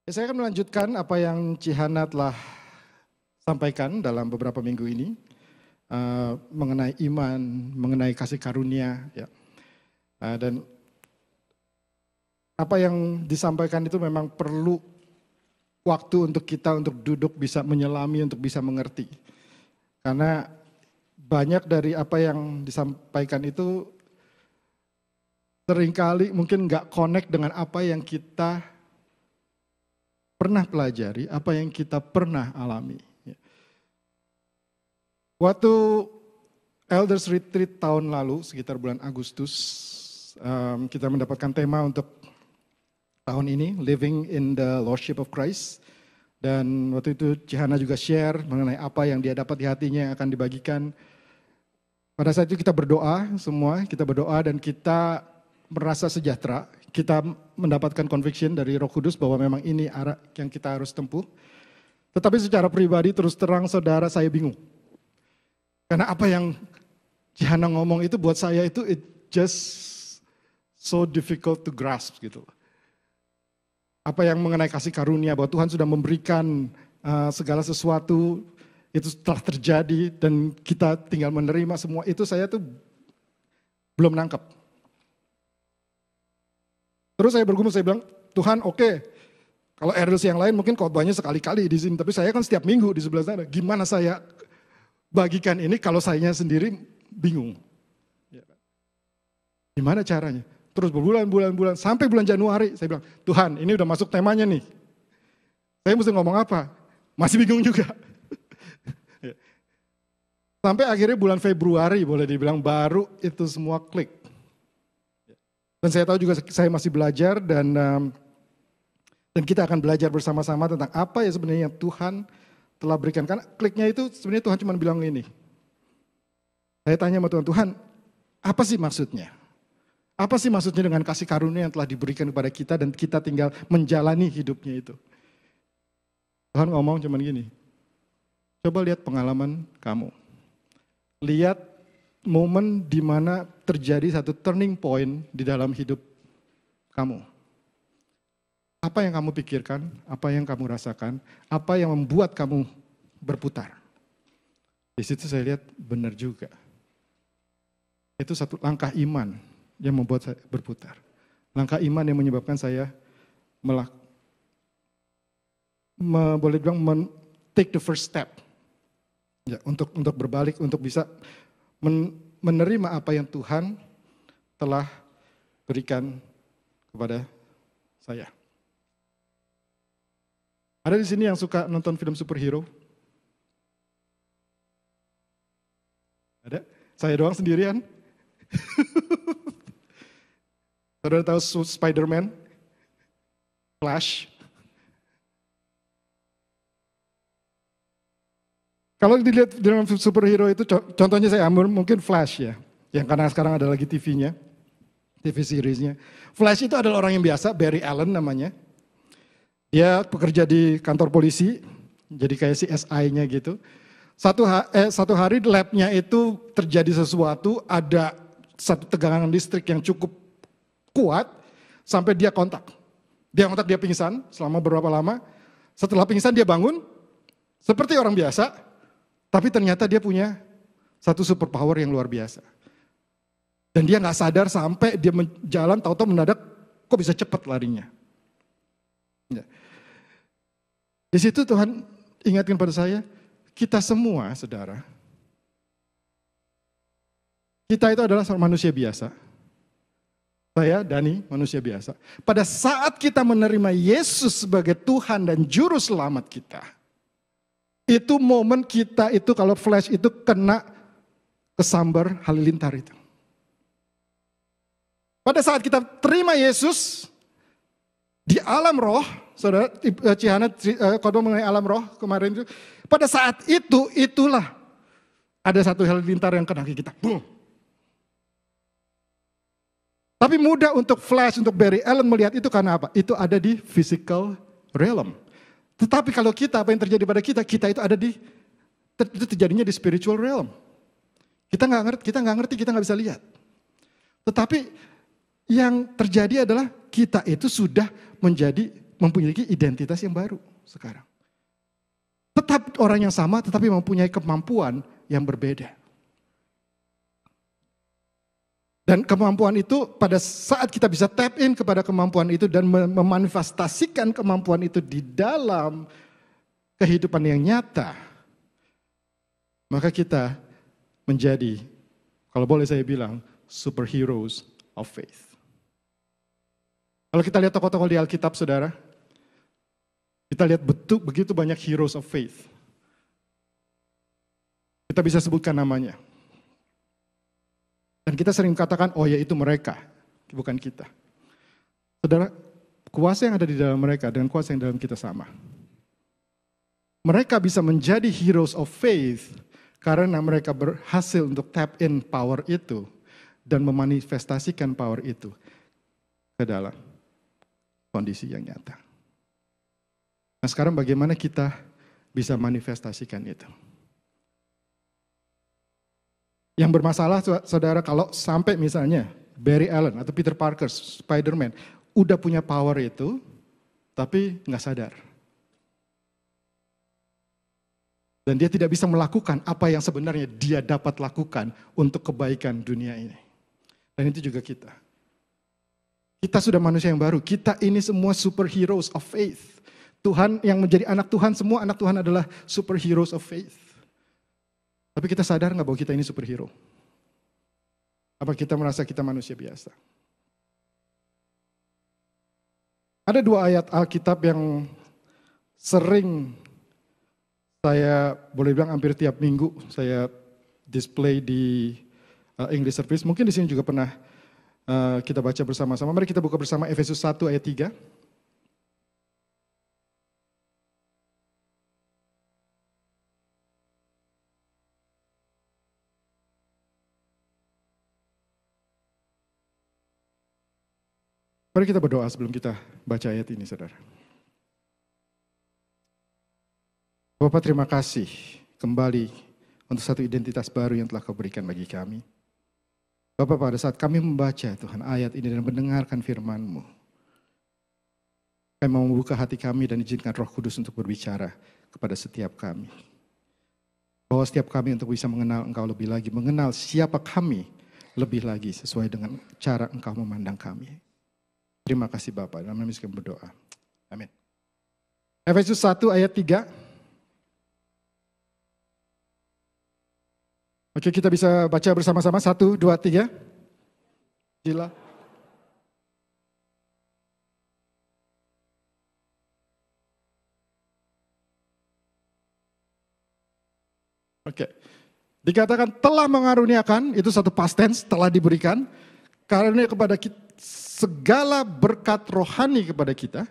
Saya akan melanjutkan apa yang Cihana telah sampaikan dalam beberapa minggu ini mengenai iman, mengenai kasih karunia, ya. Dan apa yang disampaikan itu memang perlu waktu untuk kita untuk duduk bisa menyelami, untuk bisa mengerti. Karena banyak dari apa yang disampaikan itu seringkali mungkin nggak connect dengan apa yang kita pernah pelajari, apa yang kita pernah alami. Waktu Elders Retreat tahun lalu, sekitar bulan Agustus, kita mendapatkan tema untuk tahun ini, Living in the Lordship of Christ. Dan waktu itu Cihana juga share mengenai apa yang dia dapat di hatinya yang akan dibagikan. Pada saat itu kita berdoa semua, kita berdoa dan kita merasa sejahtera. Kita mendapatkan conviction dari Roh Kudus bahwa memang ini arah yang kita harus tempuh. Tetapi secara pribadi terus terang saudara saya bingung. Karena apa yang Cihana ngomong itu buat saya itu it just so difficult to grasp gitu. Apa yang mengenai kasih karunia bahwa Tuhan sudah memberikan segala sesuatu itu telah terjadi dan kita tinggal menerima semua itu saya tuh belum nangkep. Terus saya bergumul, saya bilang, Tuhan oke, kalau elders yang lain mungkin khotbahnya sekali-kali di sini, tapi saya kan setiap minggu di sebelah sana. Gimana saya bagikan ini kalau saya sendiri bingung? Gimana caranya? Terus berbulan-bulan, sampai bulan Januari, saya bilang, Tuhan ini udah masuk temanya nih. Saya mesti ngomong apa? Masih bingung juga. Sampai akhirnya bulan Februari boleh dibilang baru itu semua klik. Dan saya tahu juga saya masih belajar dan kita akan belajar bersama-sama tentang apa ya sebenarnya yang Tuhan telah berikan. Karena kliknya itu sebenarnya Tuhan cuma bilang ini. Saya tanya sama Tuhan, Tuhan apa sih maksudnya? Apa sih maksudnya dengan kasih karunia yang telah diberikan kepada kita dan kita tinggal menjalani hidupnya itu? Tuhan ngomong cuma gini, coba lihat pengalaman kamu. Lihat momen di mana terjadi satu turning point di dalam hidup kamu. Apa yang kamu pikirkan, apa yang kamu rasakan, apa yang membuat kamu berputar. Di situ saya lihat benar juga. Itu satu langkah iman yang membuat saya berputar. Langkah iman yang menyebabkan saya boleh bilang take the first step. Ya, untuk berbalik, untuk bisa menerima apa yang Tuhan telah berikan kepada saya. Ada di sini yang suka nonton film superhero? Ada? Saya doang sendirian? Saudara tahu Spider-Man? Flash? Kalau dilihat dalam superhero itu, contohnya saya ambil mungkin Flash ya. Yang karena sekarang ada lagi TV-nya, TV seriesnya. Flash itu adalah orang yang biasa, Barry Allen namanya. Dia bekerja di kantor polisi, jadi kayak CSI-nya gitu. Satu hari lab-nya itu terjadi sesuatu, ada satu tegangan listrik yang cukup kuat, sampai dia kontak. Dia pingsan selama beberapa lama. Setelah pingsan dia bangun, seperti orang biasa, tapi ternyata dia punya satu superpower yang luar biasa. Dan dia gak sadar sampai dia jalan, tahu-tahu mendadak kok bisa cepat larinya. Ya. Di situ Tuhan ingatkan pada saya, kita semua saudara, kita itu adalah manusia biasa. Saya, Dani, manusia biasa. Pada saat kita menerima Yesus sebagai Tuhan dan Juru Selamat kita, itu momen kita itu kalau flash itu kena kesambar halilintar itu. Pada saat kita terima Yesus di alam roh, saudara Cihana khotbah mengenai alam roh kemarin itu. Pada saat itu, itulah ada satu halilintar yang kena kita. Boom. Tapi mudah untuk flash, untuk Barry Allen melihat itu karena apa? Itu ada di physical realm. Tetapi kalau kita, apa yang terjadi pada kita itu ada itu terjadinya di spiritual realm. Kita nggak ngerti, kita nggak bisa lihat. Tetapi yang terjadi adalah kita itu sudah menjadi mempunyai identitas yang baru sekarang. Tetap orang yang sama tetapi mempunyai kemampuan yang berbeda. Dan kemampuan itu pada saat kita bisa tap in kepada kemampuan itu dan memanifestasikan kemampuan itu di dalam kehidupan yang nyata, maka kita menjadi, kalau boleh saya bilang, superheroes of faith. Kalau kita lihat tokoh-tokoh di Alkitab, saudara, kita lihat begitu banyak heroes of faith. Kita bisa sebutkan namanya. Dan kita sering katakan, oh ya itu mereka, bukan kita. Saudara, kuasa yang ada di dalam mereka dengan kuasa yang dalam kita sama. Mereka bisa menjadi heroes of faith karena mereka berhasil untuk tap in power itu dan memanifestasikan power itu ke dalam kondisi yang nyata. Nah sekarang bagaimana kita bisa manifestasikan itu? Yang bermasalah saudara kalau sampai misalnya Barry Allen atau Peter Parker, Spider-Man, udah punya power itu, tapi nggak sadar. Dan dia tidak bisa melakukan apa yang sebenarnya dia dapat lakukan untuk kebaikan dunia ini. Dan itu juga kita. Kita sudah manusia yang baru, kita ini semua superheroes of faith. Tuhan yang menjadi anak Tuhan, semua anak Tuhan adalah superheroes of faith. Tapi kita sadar nggak bahwa kita ini superhero? Apa kita merasa kita manusia biasa? Ada 2 ayat Alkitab yang sering saya boleh bilang hampir tiap minggu saya display di English service. Mungkin di sini juga pernah kita baca bersama-sama. Mari kita buka bersama Efesus 1 ayat 3. Mari kita berdoa sebelum kita baca ayat ini, saudara. Bapak terima kasih kembali untuk satu identitas baru yang telah Kau berikan bagi kami. Bapak pada saat kami membaca Tuhan ayat ini dan mendengarkan firman-Mu, kami mau membuka hati kami dan izinkan Roh Kudus untuk berbicara kepada setiap kami. Bahwa setiap kami untuk bisa mengenal Engkau lebih lagi, mengenal siapa kami lebih lagi sesuai dengan cara Engkau memandang kami. Terima kasih Bapak, dalam nama Yesus kami berdoa. Amin. Efesus 1 ayat 3. Oke, kita bisa baca bersama-sama. 1, 2, 3. Sila. Oke. Dikatakan telah mengaruniakan, itu satu past tense, telah diberikan. Karena kepada kita, segala berkat rohani kepada kita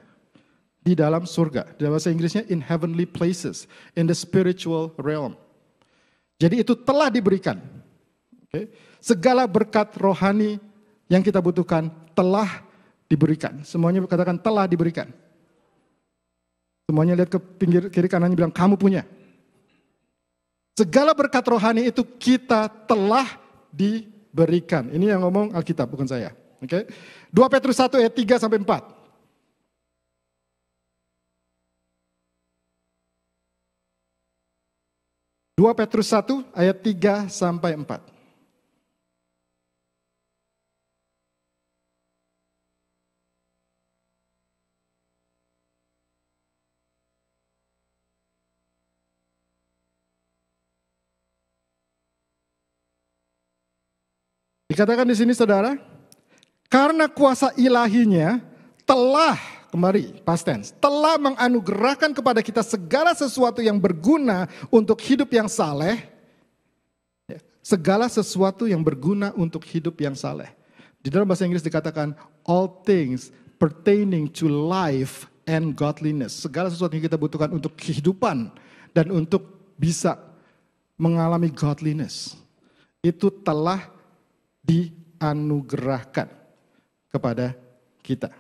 di dalam surga. Dalam bahasa Inggrisnya in heavenly places, in the spiritual realm. Jadi itu telah diberikan. Okay. Segala berkat rohani yang kita butuhkan telah diberikan. Semuanya katakan telah diberikan. Semuanya lihat ke pinggir kiri kanannya bilang kamu punya. Segala berkat rohani itu kita telah diberikan. Ini yang ngomong Alkitab bukan saya. Oke. 2 Petrus 1 ayat 3 sampai 4. Dua Petrus 1 ayat 3 sampai 4. Dikatakan di sini saudara, karena kuasa ilahinya telah, kembali past tense, telah menganugerahkan kepada kita segala sesuatu yang berguna untuk hidup yang saleh. Segala sesuatu yang berguna untuk hidup yang saleh. Di dalam bahasa Inggris dikatakan all things pertaining to life and godliness. Segala sesuatu yang kita butuhkan untuk kehidupan dan untuk bisa mengalami godliness. Itu telah dianugerahkan kepada kita.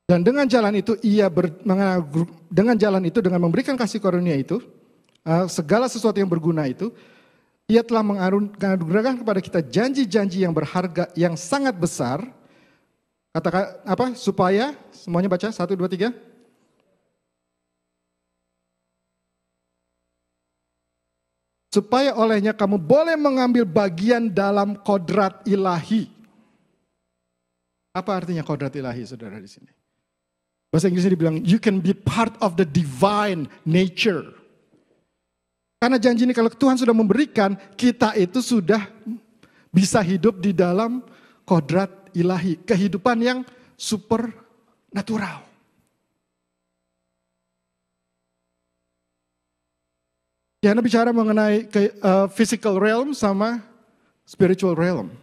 Dan dengan jalan itu dengan memberikan kasih karunia itu, segala sesuatu yang berguna itu, Ia telah menganugerahkan kepada kita janji-janji yang berharga, yang sangat besar. Katakan apa? Supaya, semuanya baca, 1, 2, 3. Supaya olehnya kamu boleh mengambil bagian dalam kodrat ilahi. Apa artinya kodrat ilahi, saudara, di sini? Bahasa Inggrisnya dibilang, you can be part of the divine nature. Karena janji ini kalau Tuhan sudah memberikan, kita itu sudah bisa hidup di dalam kodrat ilahi. Kehidupan yang supernatural. Yana bicara mengenai physical realm sama spiritual realm.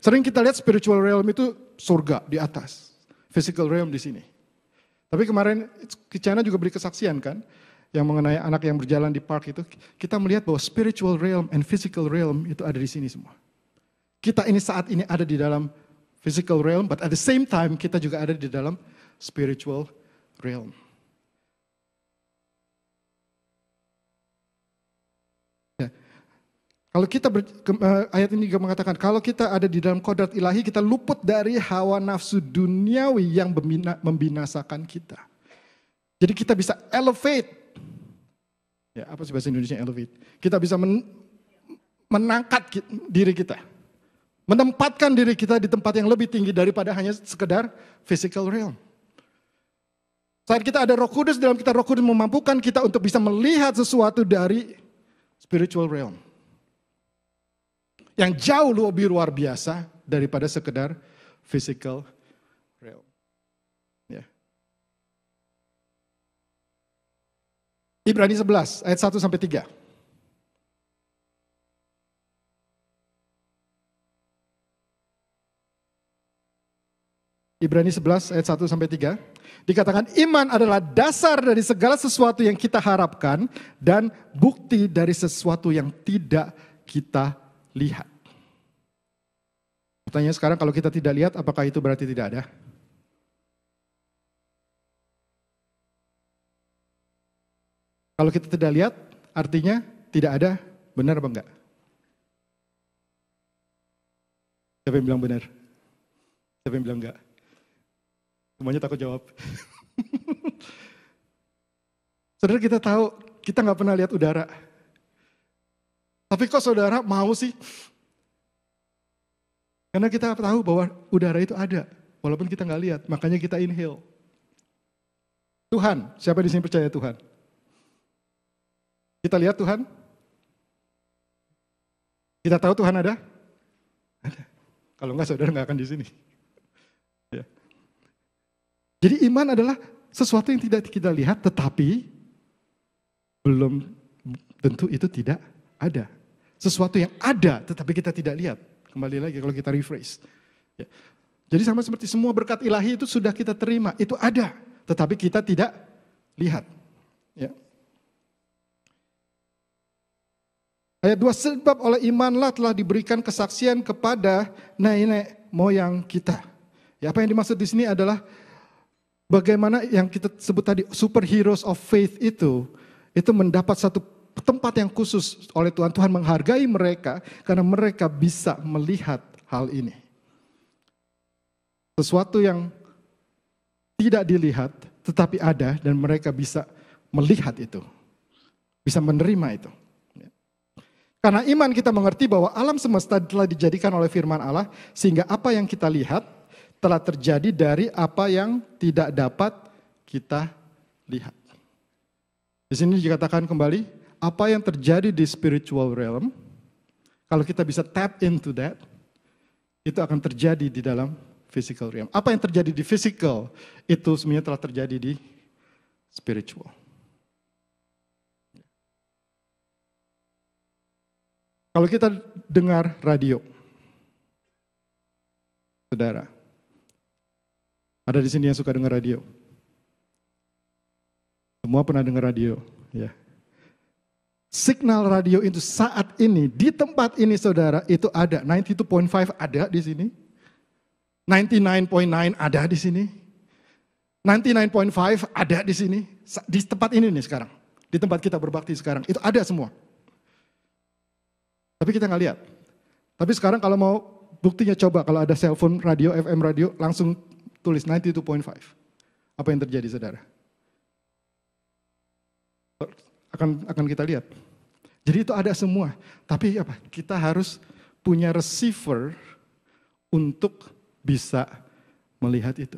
Sering kita lihat spiritual realm itu surga di atas. Physical realm di sini. Tapi kemarin Kichana juga beri kesaksian kan. Yang mengenai anak yang berjalan di park itu, kita melihat bahwa spiritual realm and physical realm itu ada di sini semua. Kita ini saat ini ada di dalam physical realm, but at the same time kita juga ada di dalam spiritual realm. Ya. Kalau kita, ayat ini juga mengatakan, kalau kita ada di dalam kodrat ilahi, kita luput dari hawa nafsu duniawi yang membinasakan kita. Jadi kita bisa elevate. Ya, apa sih bahasa Indonesia elevate? Kita bisa menangkat diri kita. Menempatkan diri kita di tempat yang lebih tinggi daripada hanya sekedar physical realm. Saat kita ada Roh Kudus, dalam kita Roh Kudus memampukan kita untuk bisa melihat sesuatu dari spiritual realm. Yang jauh lebih luar biasa daripada sekedar physical realm. Ya. Ibrani 11 ayat 1 sampai 3. Ibrani 11 ayat 1 sampai 3. Dikatakan iman adalah dasar dari segala sesuatu yang kita harapkan dan bukti dari sesuatu yang tidak kita lihat. Pertanyaan sekarang, kalau kita tidak lihat, apakah itu berarti tidak ada? Kalau kita tidak lihat, artinya tidak ada, benar apa enggak? Siapa yang bilang benar? Siapa yang bilang enggak? Semuanya takut jawab. Saudara, kita tahu, kita nggak pernah lihat udara. Tapi kok saudara mau sih? Karena kita tahu bahwa udara itu ada, walaupun kita nggak lihat, makanya kita inhale. Tuhan, siapa di sini percaya Tuhan? Kita lihat Tuhan? Kita tahu Tuhan ada? Ada. Kalau enggak, saudara nggak akan di sini. Ya. Jadi iman adalah sesuatu yang tidak kita lihat, tetapi belum tentu itu tidak ada. Sesuatu yang ada, tetapi kita tidak lihat. Kembali lagi kalau kita rephrase. Ya. Jadi sama seperti semua berkat ilahi itu sudah kita terima, itu ada, tetapi kita tidak lihat. Ya. Ayat 2, sebab oleh imanlah telah diberikan kesaksian kepada nenek moyang kita. Ya, apa yang dimaksud di sini adalah bagaimana yang kita sebut tadi superheroes of faith itu mendapat satu tempat yang khusus oleh Tuhan. Tuhan menghargai mereka karena mereka bisa melihat hal ini. Sesuatu yang tidak dilihat tetapi ada dan mereka bisa melihat itu. Bisa menerima itu. Karena iman kita mengerti bahwa alam semesta telah dijadikan oleh firman Allah, sehingga apa yang kita lihat telah terjadi dari apa yang tidak dapat kita lihat. Di sini dikatakan kembali, apa yang terjadi di spiritual realm, kalau kita bisa tap into that, itu akan terjadi di dalam physical realm. Apa yang terjadi di physical, itu sebenarnya telah terjadi di spiritual. Kalau kita dengar radio, saudara, ada di sini yang suka dengar radio. Semua pernah dengar radio, ya. Signal radio itu saat ini di tempat ini, saudara, itu ada 92.5 ada di sini, 99.9 ada di sini, 99.5 ada di sini, di tempat ini nih sekarang, di tempat kita berbakti sekarang itu ada semua. Tapi kita nggak lihat. Tapi sekarang kalau mau buktinya coba kalau ada cellphone radio, FM radio, langsung tulis 92.5. Apa yang terjadi saudara? Akan kita lihat. Jadi itu ada semua. Tapi apa? Kita harus punya receiver untuk bisa melihat itu.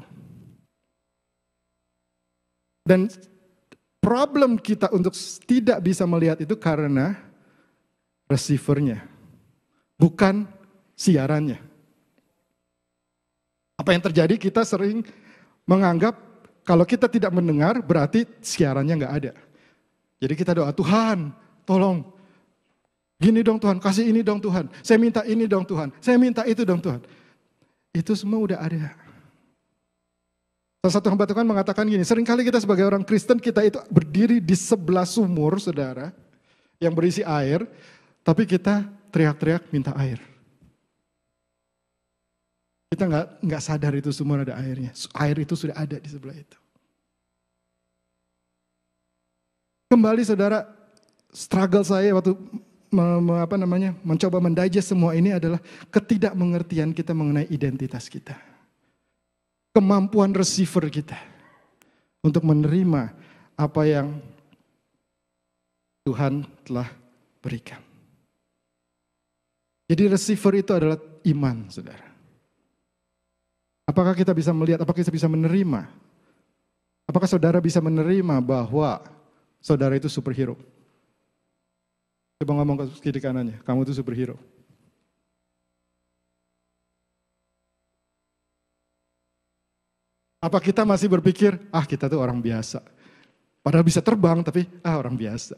Dan problem kita untuk tidak bisa melihat itu karena receivernya, bukan siarannya. Apa yang terjadi? Kita sering menganggap kalau kita tidak mendengar berarti siarannya nggak ada. Jadi kita doa, Tuhan tolong, gini dong Tuhan, kasih ini dong Tuhan, saya minta ini dong Tuhan, saya minta itu dong Tuhan. Itu semua udah ada. Salah satu hamba Tuhan mengatakan gini, seringkali kita sebagai orang Kristen kita itu berdiri di sebelah sumur saudara, yang berisi air, tapi kita teriak-teriak minta air. Kita nggak sadar itu sumur ada airnya, air itu sudah ada di sebelah itu. Kembali saudara, struggle saya waktu mencoba mendigest semua ini adalah ketidakmengertian kita mengenai identitas kita. Kemampuan receiver kita untuk menerima apa yang Tuhan telah berikan. Jadi receiver itu adalah iman, saudara. Apakah kita bisa melihat, apakah kita bisa menerima? Apakah saudara bisa menerima bahwa saudara itu superhero? Coba ngomong ke kiri kanannya, kamu itu superhero. Apa kita masih berpikir, kita tuh orang biasa. Padahal bisa terbang, tapi orang biasa.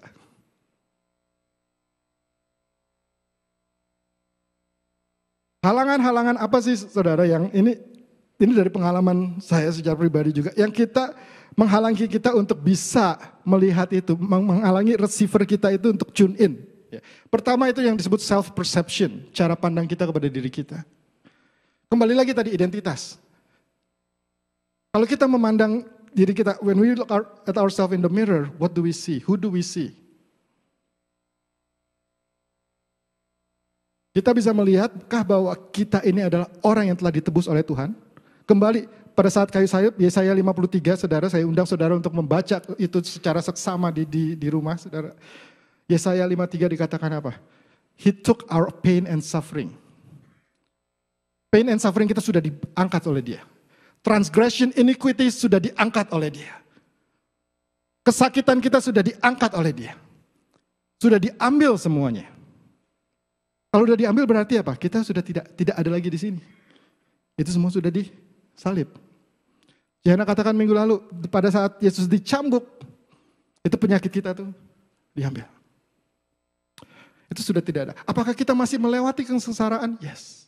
Halangan-halangan apa sih saudara yang ini dari pengalaman saya secara pribadi juga. Yang kita menghalangi kita untuk bisa melihat itu, menghalangi receiver kita itu untuk tune in. Pertama itu yang disebut self-perception, cara pandang kita kepada diri kita. Kembali lagi tadi identitas. Kalau kita memandang diri kita, when we look at ourselves in the mirror, what do we see? Who do we see? Kita bisa melihatkah bahwa kita ini adalah orang yang telah ditebus oleh Tuhan? Kembali pada saat kayu salib, Yesaya 53, saudara, saya undang saudara untuk membaca itu secara seksama di rumah, saudara. Yesaya 53 dikatakan apa? He took our pain and suffering. Pain and suffering kita sudah diangkat oleh dia. Transgression, iniquity sudah diangkat oleh dia. Kesakitan kita sudah diangkat oleh dia. Sudah diambil semuanya. Kalau sudah diambil berarti apa? Kita sudah tidak ada lagi di sini. Itu semua sudah disalib. Jana katakan minggu lalu, pada saat Yesus dicambuk, itu penyakit kita tuh diambil. Itu sudah tidak ada. Apakah kita masih melewati kesengsaraan? Yes.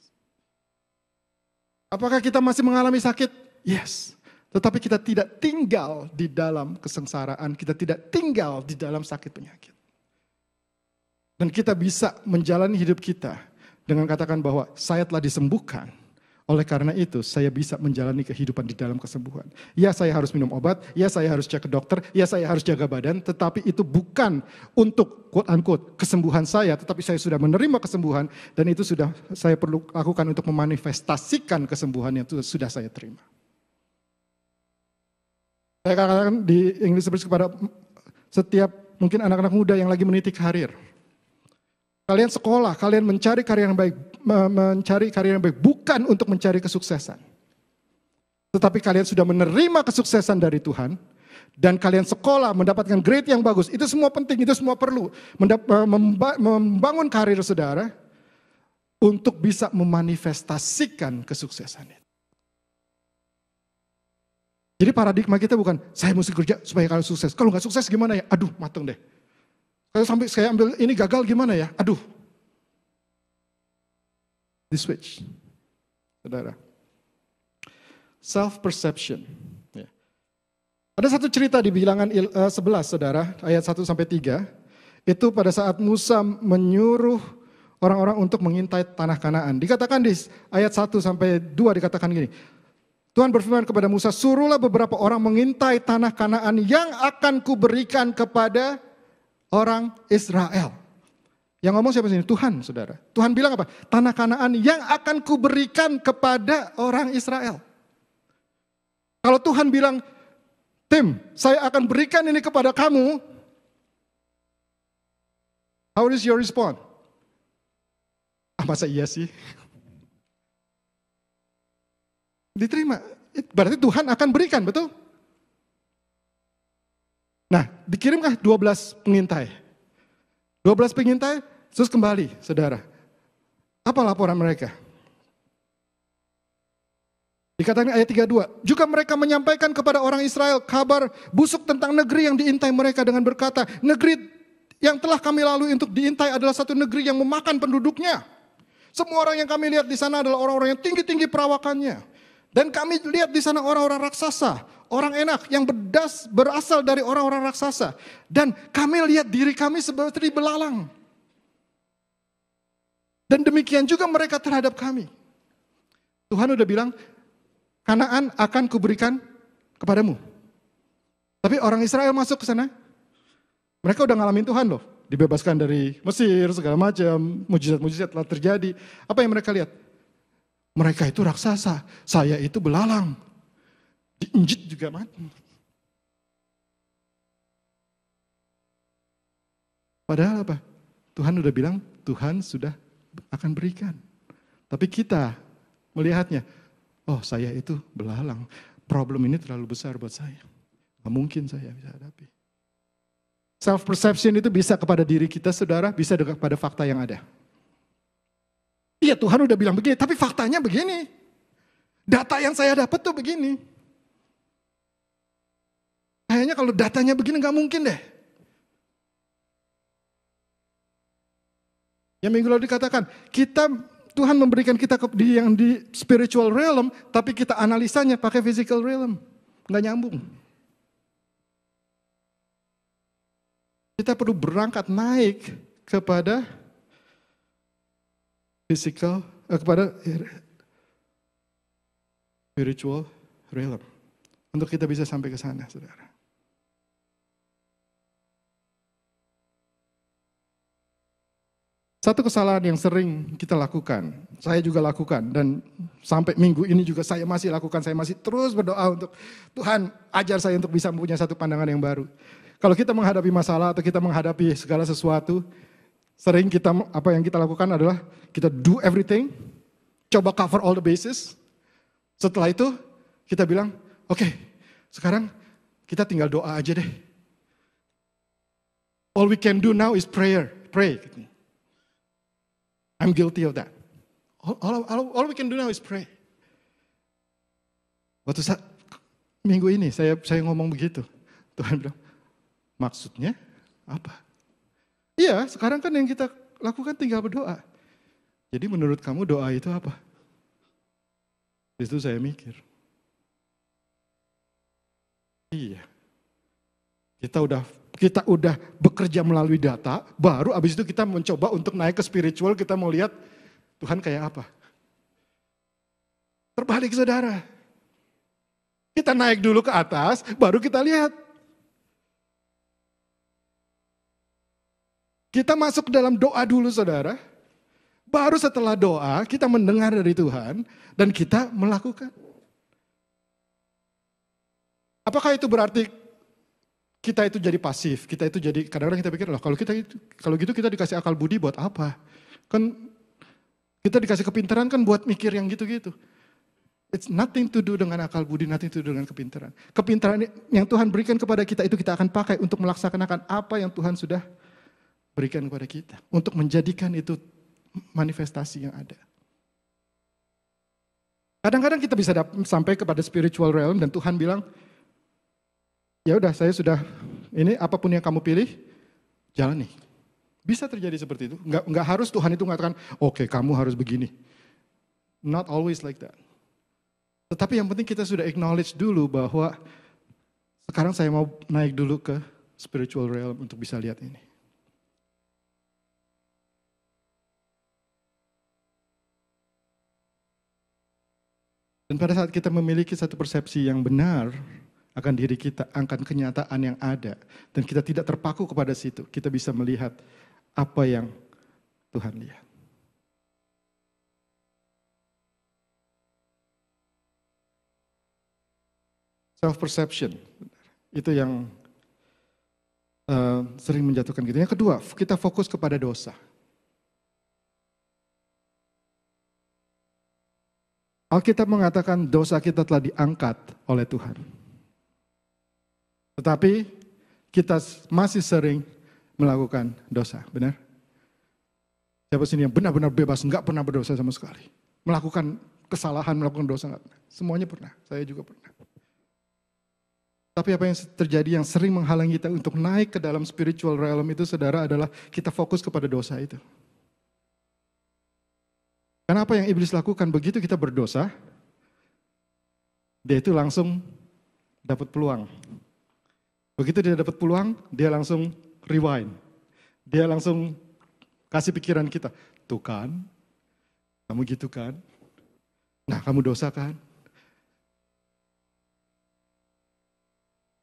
Apakah kita masih mengalami sakit? Yes. Tetapi kita tidak tinggal di dalam kesengsaraan, kita tidak tinggal di dalam sakit penyakit. Dan kita bisa menjalani hidup kita dengan katakan bahwa saya telah disembuhkan. Oleh karena itu saya bisa menjalani kehidupan di dalam kesembuhan. Ya saya harus minum obat, ya saya harus cek ke dokter, ya saya harus jaga badan. Tetapi itu bukan untuk quote unquote kesembuhan saya. Tetapi saya sudah menerima kesembuhan dan itu sudah saya perlu lakukan untuk memanifestasikan kesembuhan yang sudah saya terima. Saya katakan di English Bridge kepada setiap mungkin anak-anak muda yang lagi meniti karir. Kalian sekolah, kalian mencari karir yang baik, bukan untuk mencari kesuksesan. Tetapi kalian sudah menerima kesuksesan dari Tuhan, dan kalian sekolah mendapatkan grade yang bagus. Itu semua penting, itu semua perlu. Membangun karir saudara, untuk bisa memanifestasikan kesuksesan itu. Jadi paradigma kita bukan, saya mesti kerja supaya kalian sukses. Kalau nggak sukses gimana ya? Aduh, mateng deh. Kalau sampai saya ambil ini gagal gimana ya? Aduh. Di switch. Saudara. Self-perception. Ya. Ada satu cerita di Bilangan 11, saudara, ayat 1-3. Itu pada saat Musa menyuruh orang-orang untuk mengintai tanah Kanaan. Dikatakan di ayat 1-2 dikatakan gini. Tuhan berfirman kepada Musa, suruhlah beberapa orang mengintai tanah Kanaan yang akan kuberikan kepada orang Israel. Yang ngomong siapa sini? Tuhan, saudara. Tuhan bilang apa? Tanah Kanaan yang akan kuberikan kepada orang Israel. Kalau Tuhan bilang, Tim, saya akan berikan ini kepada kamu. How is your response? Masa iya sih? Diterima. Berarti Tuhan akan berikan, betul? Nah, dikirimkah 12 pengintai? 12 pengintai, terus kembali, saudara. Apa laporan mereka? Dikatakan ayat 32, juga mereka menyampaikan kepada orang Israel kabar busuk tentang negeri yang diintai mereka dengan berkata, negeri yang telah kami lalui untuk diintai adalah satu negeri yang memakan penduduknya. Semua orang yang kami lihat di sana adalah orang-orang yang tinggi-tinggi perawakannya. Dan kami lihat di sana orang-orang raksasa, orang enak yang berasal dari orang-orang raksasa. Dan kami lihat diri kami seperti belalang. Dan demikian juga mereka terhadap kami. Tuhan udah bilang, Kanaan akan kuberikan kepadamu. Tapi orang Israel masuk ke sana, mereka udah ngalamin Tuhan loh. Dibebaskan dari Mesir, segala macam, mujizat-mujizat telah terjadi. Apa yang mereka lihat? Mereka itu raksasa, saya itu belalang. Diinjit juga mati. Padahal apa? Tuhan udah bilang, Tuhan sudah akan berikan. Tapi kita melihatnya, oh saya itu belalang, problem ini terlalu besar buat saya. Gak mungkin saya bisa hadapi. Self-perception itu bisa kepada diri kita, saudara, bisa kepada fakta yang ada. Iya Tuhan udah bilang begini, tapi faktanya begini. Data yang saya dapat tuh begini. Kayaknya kalau datanya begini gak mungkin deh. Yang minggu lalu dikatakan, Tuhan memberikan kita yang di spiritual realm, tapi kita analisanya pakai physical realm. Gak nyambung. Kita perlu berangkat naik kepada kepada spiritual realm. Untuk kita bisa sampai ke sana, saudara. Satu kesalahan yang sering kita lakukan, saya juga lakukan, dan sampai minggu ini juga saya masih lakukan, saya masih terus berdoa untuk Tuhan ajar saya untuk bisa mempunyai satu pandangan yang baru. Kalau kita menghadapi masalah atau kita menghadapi segala sesuatu, sering apa yang kita lakukan adalah kita do everything, coba cover all the bases. Setelah itu kita bilang, oke, sekarang kita tinggal doa aja deh. All we can do now is pray. I'm guilty of that. All we can do now is pray. Waktu minggu ini saya ngomong begitu, Tuhan bilang, maksudnya apa? Iya, sekarang kan yang kita lakukan tinggal berdoa. Jadi menurut kamu doa itu apa? Di situ saya mikir. Iya. Kita udah bekerja melalui data, baru abis itu kita mencoba untuk naik ke spiritual, kita mau lihat Tuhan kayak apa. Terbalik saudara. Kita naik dulu ke atas, baru kita lihat. Kita masuk ke dalam doa dulu saudara, baru setelah doa kita mendengar dari Tuhan dan kita melakukan. Apakah itu berarti kita itu jadi pasif, kita itu jadi, kadang-kadang kita pikir loh kalau gitu kita dikasih akal budi buat apa? Kan kita dikasih kepintaran kan buat mikir yang gitu-gitu. It's nothing to do dengan akal budi, nothing to do dengan kepintaran. Kepintaran yang Tuhan berikan kepada kita itu kita akan pakai untuk melaksanakan apa yang Tuhan sudah berikan kepada kita, untuk menjadikan itu manifestasi yang ada. Kadang-kadang kita bisa sampai kepada spiritual realm dan Tuhan bilang, ya udah saya sudah, ini apapun yang kamu pilih, jalani. Bisa terjadi seperti itu. Enggak harus Tuhan itu mengatakan, oke, kamu harus begini. Not always like that. Tetapi yang penting kita sudah acknowledge dulu bahwa sekarang saya mau naik dulu ke spiritual realm untuk bisa lihat ini. Dan pada saat kita memiliki satu persepsi yang benar akan diri kita, akan kenyataan yang ada, dan kita tidak terpaku kepada situ, kita bisa melihat apa yang Tuhan lihat. Self-perception, itu yang sering menjatuhkan kita. Yang kedua, kita fokus kepada dosa. Alkitab mengatakan dosa kita telah diangkat oleh Tuhan. Tetapi kita masih sering melakukan dosa, benar? Siapa sini yang benar-benar bebas, nggak pernah berdosa sama sekali? Melakukan kesalahan, melakukan dosa nggak pernah? Semuanya pernah, saya juga pernah. Tapi apa yang terjadi yang sering menghalangi kita untuk naik ke dalam spiritual realm itu, saudara, adalah kita fokus kepada dosa itu. Karena apa yang iblis lakukan, begitu kita berdosa, dia itu langsung dapat peluang. Begitu dia dapat peluang, dia langsung rewind. Dia langsung kasih pikiran kita, tuh kan, kamu gitu kan, nah kamu dosa kan.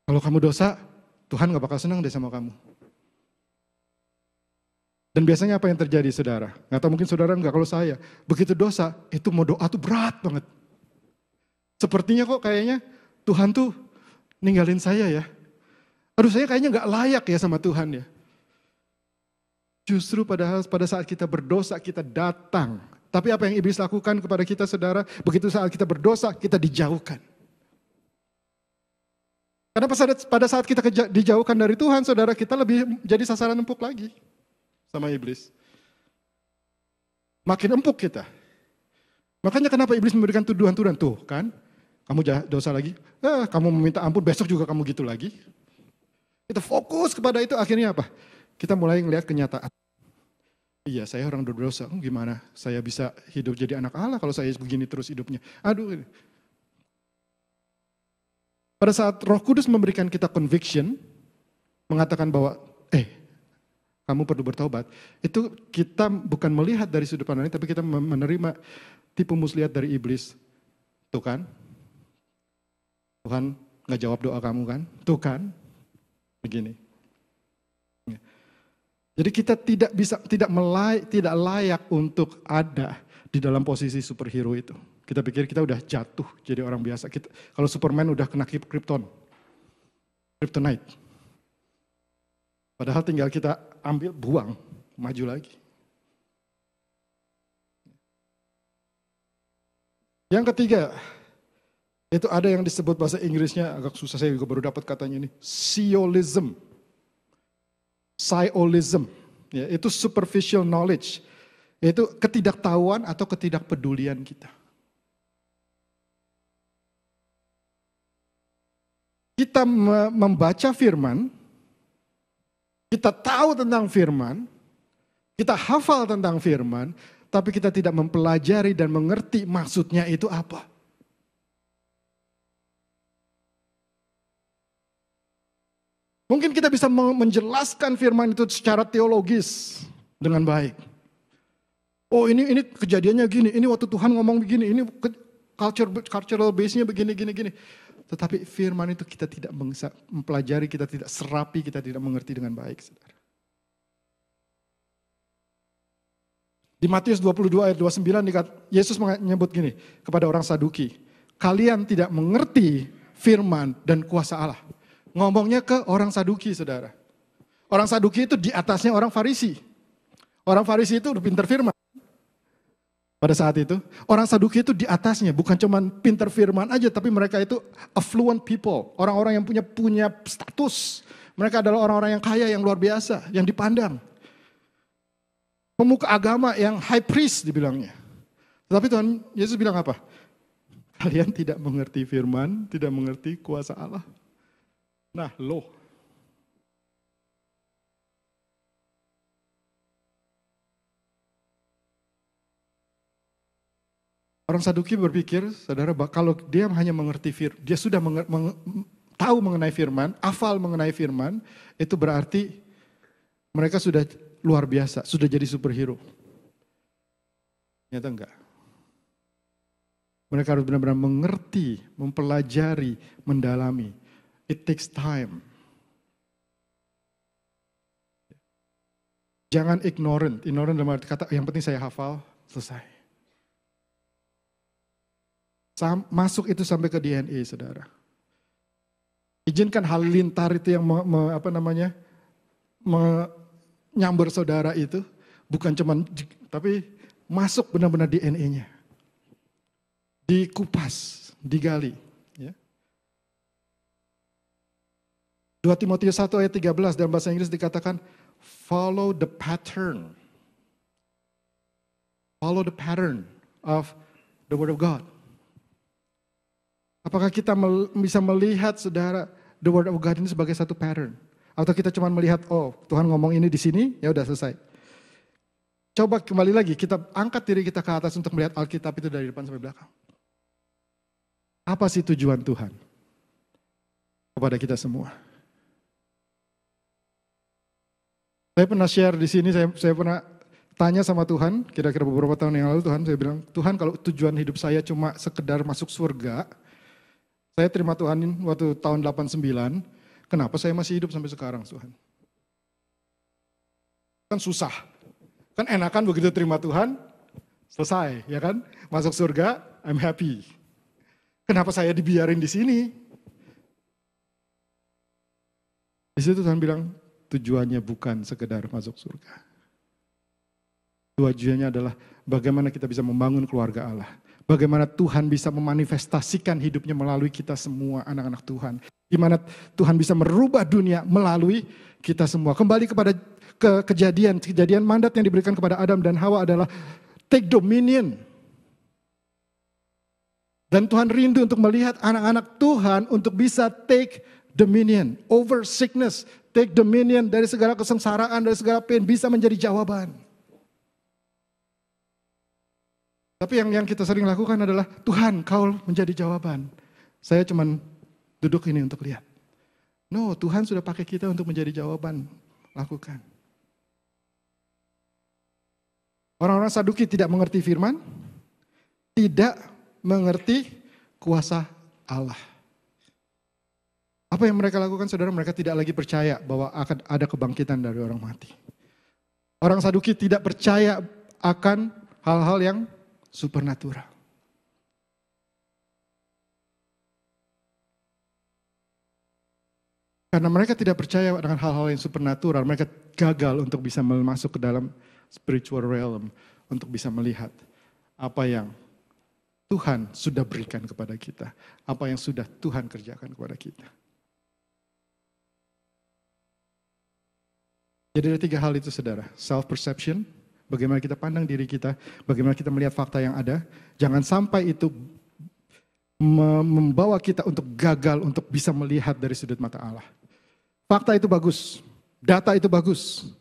Kalau kamu dosa, Tuhan gak bakal senang deh sama kamu. Dan biasanya apa yang terjadi, saudara? Gak tahu mungkin saudara enggak, kalau saya, begitu dosa, itu mau doa tuh berat banget. Sepertinya kok kayaknya Tuhan tuh ninggalin saya ya. Aduh, saya kayaknya gak layak ya sama Tuhan ya. Justru pada saat kita berdosa, kita datang. Tapi apa yang iblis lakukan kepada kita, saudara? Begitu saat kita berdosa, kita dijauhkan. Karena pada saat kita dijauhkan dari Tuhan, saudara, kita lebih jadi sasaran empuk lagi sama iblis. Makin empuk kita. Makanya kenapa iblis memberikan tuduhan-tuduhan. Tuh kan, kamu dosa lagi. Kamu meminta ampun, besok juga kamu gitu lagi. Kita fokus kepada itu, akhirnya apa? Kita mulai ngelihat kenyataan. Iya, saya orang berdosa. Gimana saya bisa hidup jadi anak Allah kalau saya begini terus hidupnya? Aduh. Pada saat Roh Kudus memberikan kita conviction, mengatakan bahwa, kamu perlu bertobat. Itu kita bukan melihat dari sudut pandang ini, tapi kita menerima tipu muslihat dari iblis. Tuh kan, Tuhan gak jawab doa kamu kan? Tuh kan, begini. Jadi kita tidak layak untuk ada di dalam posisi superhero itu. Kita pikir kita udah jatuh jadi orang biasa. Kalau Superman udah kena kryptonite. Padahal tinggal kita ambil, buang, maju lagi. Yang ketiga, itu ada yang disebut bahasa Inggrisnya, agak susah, saya juga baru dapat katanya ini, Siolism. Ya, itu superficial knowledge. Itu ketidaktahuan atau ketidakpedulian kita. Kita membaca firman, kita tahu tentang firman, kita hafal tentang firman, tapi kita tidak mempelajari dan mengerti maksudnya itu apa. Mungkin kita bisa menjelaskan firman itu secara teologis dengan baik. Oh ini kejadiannya gini, ini waktu Tuhan ngomong begini, ini cultural base-nya begini. Tetapi firman itu kita tidak bisa mempelajari, kita tidak serapi, kita tidak mengerti dengan baik. Saudara. Di Matius 22 ayat 29 Yesus menyebut gini kepada orang Saduki. Kalian tidak mengerti firman dan kuasa Allah. Ngomongnya ke orang Saduki, saudara. Orang Saduki itu di atasnya orang Farisi. Orang Farisi itu udah pintar firman. Pada saat itu, orang Saduki itu di atasnya, bukan cuma pintar firman aja, tapi mereka itu affluent people. Orang-orang yang punya status. Mereka adalah orang-orang yang kaya, yang luar biasa, yang dipandang. Pemuka agama yang high priest dibilangnya. Tetapi Tuhan Yesus bilang apa? Kalian tidak mengerti firman, tidak mengerti kuasa Allah. Nah, loh. Orang Saduki berpikir, saudara, kalau dia hanya mengerti firman, dia sudah tahu mengenai firman, hafal mengenai firman, itu berarti mereka sudah luar biasa, sudah jadi superhero. Ternyata enggak. Mereka harus benar-benar mengerti, mempelajari, mendalami. It takes time. Jangan ignorant. Ignorant dalam arti kata, yang penting saya hafal, selesai. Masuk itu sampai ke DNA, saudara. Izinkan halilintar itu yang menyambar saudara itu, bukan cuman, tapi masuk benar-benar DNA-nya. Dikupas, digali. Ya. 2 Timotius 1 ayat 13 dalam bahasa Inggris dikatakan, follow the pattern. Follow the pattern of the Word of God. Apakah kita bisa melihat, saudara, the Word of God ini sebagai satu pattern? Atau kita cuma melihat, oh Tuhan ngomong ini di sini, ya udah selesai. Coba kembali lagi, kita angkat diri kita ke atas untuk melihat Alkitab itu dari depan sampai belakang. Apa sih tujuan Tuhan kepada kita semua? Saya pernah share di sini, saya pernah tanya sama Tuhan, kira-kira beberapa tahun yang lalu Tuhan, saya bilang, Tuhan kalau tujuan hidup saya cuma sekedar masuk surga, saya terima Tuhan waktu tahun 89, kenapa saya masih hidup sampai sekarang Tuhan? Kan susah, kan enakan begitu terima Tuhan, selesai ya kan, masuk surga, I'm happy. Kenapa saya dibiarin di sini? Di situ Tuhan bilang, tujuannya bukan sekedar masuk surga. Tujuannya adalah bagaimana kita bisa membangun keluarga Allah. Bagaimana Tuhan bisa memanifestasikan hidupnya melalui kita semua anak-anak Tuhan. Gimana Tuhan bisa merubah dunia melalui kita semua. Kembali kepada kejadian mandat yang diberikan kepada Adam dan Hawa adalah take dominion. Dan Tuhan rindu untuk melihat anak-anak Tuhan untuk bisa take dominion over sickness. Take dominion dari segala kesengsaraan, dari segala pain bisa menjadi jawaban. Tapi yang kita sering lakukan adalah, Tuhan kau menjadi jawaban. Saya cuma duduk ini untuk lihat. No, Tuhan sudah pakai kita untuk menjadi jawaban. Lakukan. Orang-orang Saduki tidak mengerti firman, tidak mengerti kuasa Allah. Apa yang mereka lakukan, saudara? Mereka tidak lagi percaya bahwa akan ada kebangkitan dari orang mati. Orang Saduki tidak percaya akan hal-hal yang supernatural. Karena mereka tidak percaya dengan hal-hal yang supernatural, mereka gagal untuk bisa masuk ke dalam spiritual realm, untuk bisa melihat apa yang Tuhan sudah berikan kepada kita, apa yang sudah Tuhan kerjakan kepada kita. Jadi ada 3 hal itu, saudara. Self-perception, bagaimana kita pandang diri kita, bagaimana kita melihat fakta yang ada. Jangan sampai itu membawa kita untuk gagal untuk bisa melihat dari sudut mata Allah. Fakta itu bagus, data itu bagus.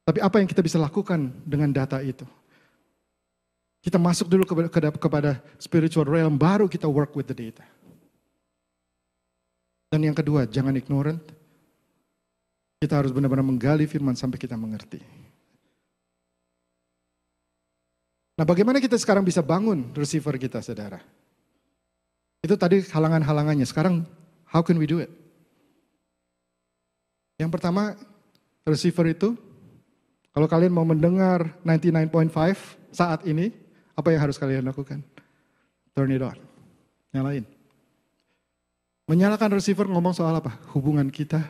Tapi apa yang kita bisa lakukan dengan data itu? Kita masuk dulu kepada spiritual realm, baru kita work with the data. Dan yang kedua, jangan ignorant. Kita harus benar-benar menggali firman sampai kita mengerti. Nah, bagaimana kita sekarang bisa bangun receiver kita, saudara? Itu tadi halangan-halangannya. Sekarang, how can we do it? Yang pertama, receiver itu, kalau kalian mau mendengar 99.5 saat ini, apa yang harus kalian lakukan? Turn it on. Nyalain. Menyalakan receiver ngomong soal apa? Hubungan kita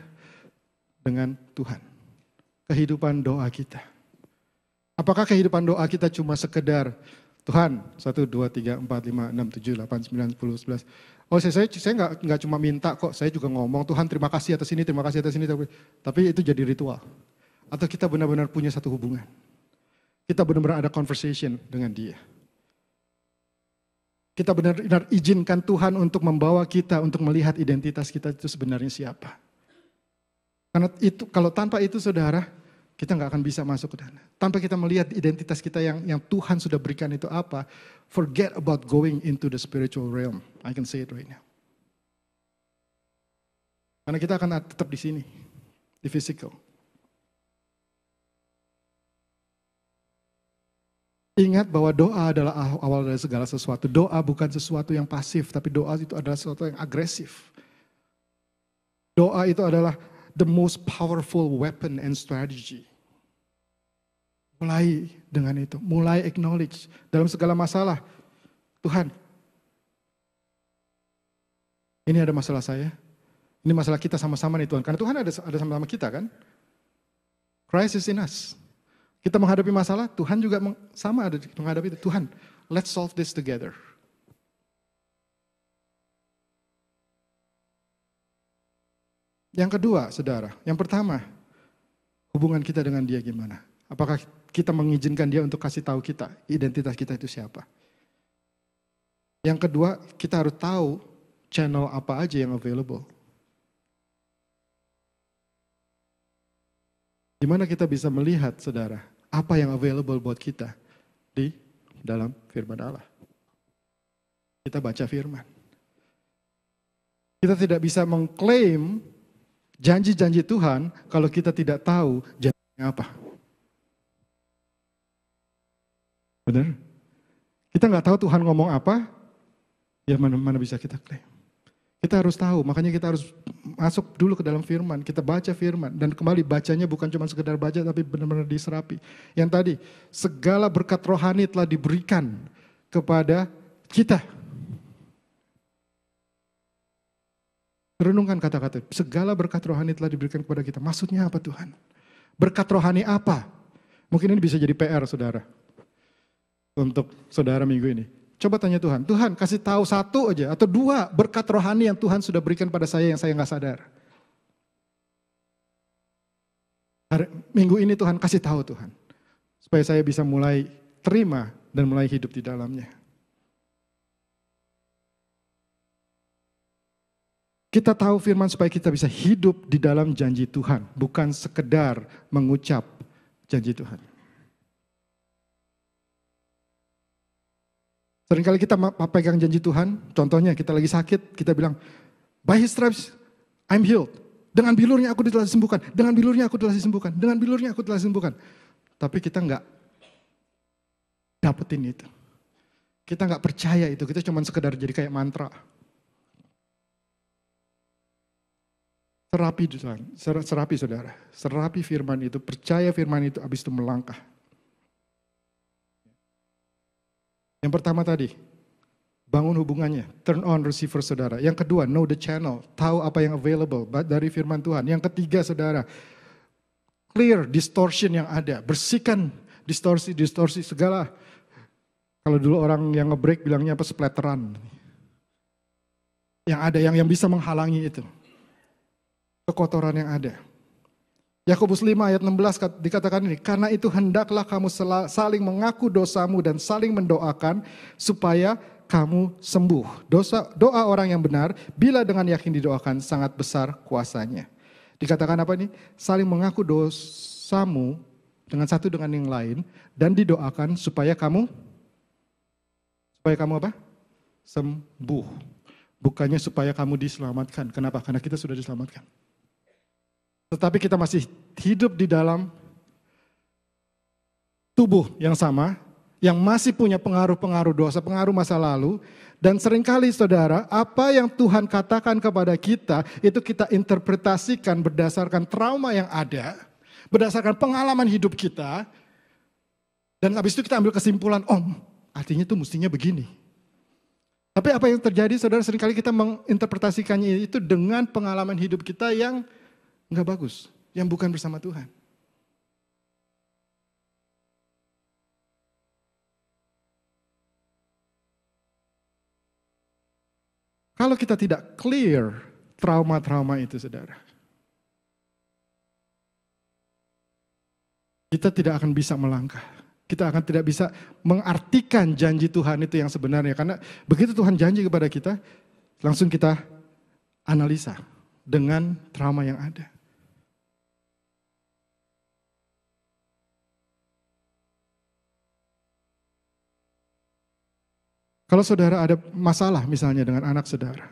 dengan Tuhan. Kehidupan doa kita. Apakah kehidupan doa kita cuma sekedar Tuhan 1, 2, 3, 4, 5, 6, 7, 8, 9, 10, 11. Oh saya nggak cuma minta kok, saya juga ngomong Tuhan terima kasih atas ini, terima kasih atas ini. Tapi itu jadi ritual. Atau kita benar-benar punya satu hubungan. Kita benar-benar ada conversation dengan dia. Kita benar-benar izinkan Tuhan untuk membawa kita, untuk melihat identitas kita itu sebenarnya siapa. Karena itu, kalau tanpa itu saudara, kita nggak akan bisa masuk ke sana. Tanpa kita melihat identitas kita yang Tuhan sudah berikan itu apa, forget about going into the spiritual realm. I can say it right now. Karena kita akan tetap di sini, di physical. Ingat bahwa doa adalah awal dari segala sesuatu. Doa bukan sesuatu yang pasif, tapi doa itu adalah sesuatu yang agresif. Doa itu adalah the most powerful weapon and strategy Mulai dengan itu, mulai acknowledge dalam segala masalah. Tuhan, ini ada masalah saya, ini masalah kita sama-sama nih Tuhan. Karena Tuhan ada sama-sama kita kan. Christ is in us. Kita menghadapi masalah, Tuhan juga sama ada menghadapi itu. Tuhan, let's solve this together. Yang kedua, saudara, yang pertama, hubungan kita dengan dia gimana? Apakah kita mengizinkan dia untuk kasih tahu kita, identitas kita itu siapa? Yang kedua, kita harus tahu channel apa aja yang available. Gimana kita bisa melihat, saudara, apa yang available buat kita di dalam firman Allah. Kita baca firman. Kita tidak bisa mengklaim janji-janji Tuhan kalau kita tidak tahu janjinya apa. Benar? Kita nggak tahu Tuhan ngomong apa, ya mana bisa kita klaim. Kita harus tahu, makanya kita harus masuk dulu ke dalam firman, kita baca firman, dan kembali bacanya bukan cuma sekedar baca, tapi benar-benar diserapi. Yang tadi, segala berkat rohani telah diberikan kepada kita. Renungkan kata-kata, segala berkat rohani telah diberikan kepada kita. Maksudnya apa Tuhan? Berkat rohani apa? Mungkin ini bisa jadi PR saudara. Untuk saudara minggu ini. Coba tanya Tuhan, Tuhan kasih tahu satu aja atau dua berkat rohani yang Tuhan sudah berikan pada saya yang saya nggak sadar. Minggu ini Tuhan kasih tahu Tuhan. Supaya saya bisa mulai terima dan mulai hidup di dalamnya. Kita tahu firman supaya kita bisa hidup di dalam janji Tuhan. Bukan sekedar mengucap janji Tuhan. Seringkali kita pegang janji Tuhan, contohnya kita lagi sakit, kita bilang, by His stripes I'm healed. Dengan bilurnya aku telah disembuhkan, dengan bilurnya aku telah disembuhkan, dengan bilurnya aku telah disembuhkan. Tapi kita enggak dapetin itu. Kita enggak percaya itu, kita cuma sekedar jadi kayak mantra. Serapi saudara, serapi firman itu, percaya firman itu, habis itu melangkah. Yang pertama tadi, bangun hubungannya, turn on receiver saudara. Yang kedua, know the channel, tahu apa yang available dari firman Tuhan. Yang ketiga saudara, clear distortion yang ada, bersihkan distorsi segala. Kalau dulu orang yang nge-break bilangnya apa, splatteran. Yang ada, yang bisa menghalangi itu. Kekotoran yang ada. Yakobus 5 ayat 16 dikatakan ini, karena itu hendaklah kamu saling mengaku dosamu dan saling mendoakan supaya kamu sembuh. Doa orang yang benar bila dengan yakin didoakan sangat besar kuasanya. Dikatakan apa ini? Saling mengaku dosamu dengan satu dengan yang lain dan didoakan supaya kamu apa? Sembuh. Bukannya supaya kamu diselamatkan. Kenapa? Karena kita sudah diselamatkan. Tetapi kita masih hidup di dalam tubuh yang sama, yang masih punya pengaruh-pengaruh dosa, pengaruh masa lalu. Dan seringkali saudara, apa yang Tuhan katakan kepada kita, itu kita interpretasikan berdasarkan trauma yang ada, berdasarkan pengalaman hidup kita. Dan habis itu kita ambil kesimpulan, artinya itu mestinya begini. Tapi apa yang terjadi saudara, seringkali kita menginterpretasikannya itu dengan pengalaman hidup kita yang enggak bagus, yang bukan bersama Tuhan. Kalau kita tidak clear trauma-trauma itu, saudara, kita tidak akan bisa melangkah. Kita akan tidak bisa mengartikan janji Tuhan itu yang sebenarnya. Karena begitu Tuhan janji kepada kita, langsung kita analisa dengan trauma yang ada. Kalau saudara ada masalah misalnya dengan anak saudara.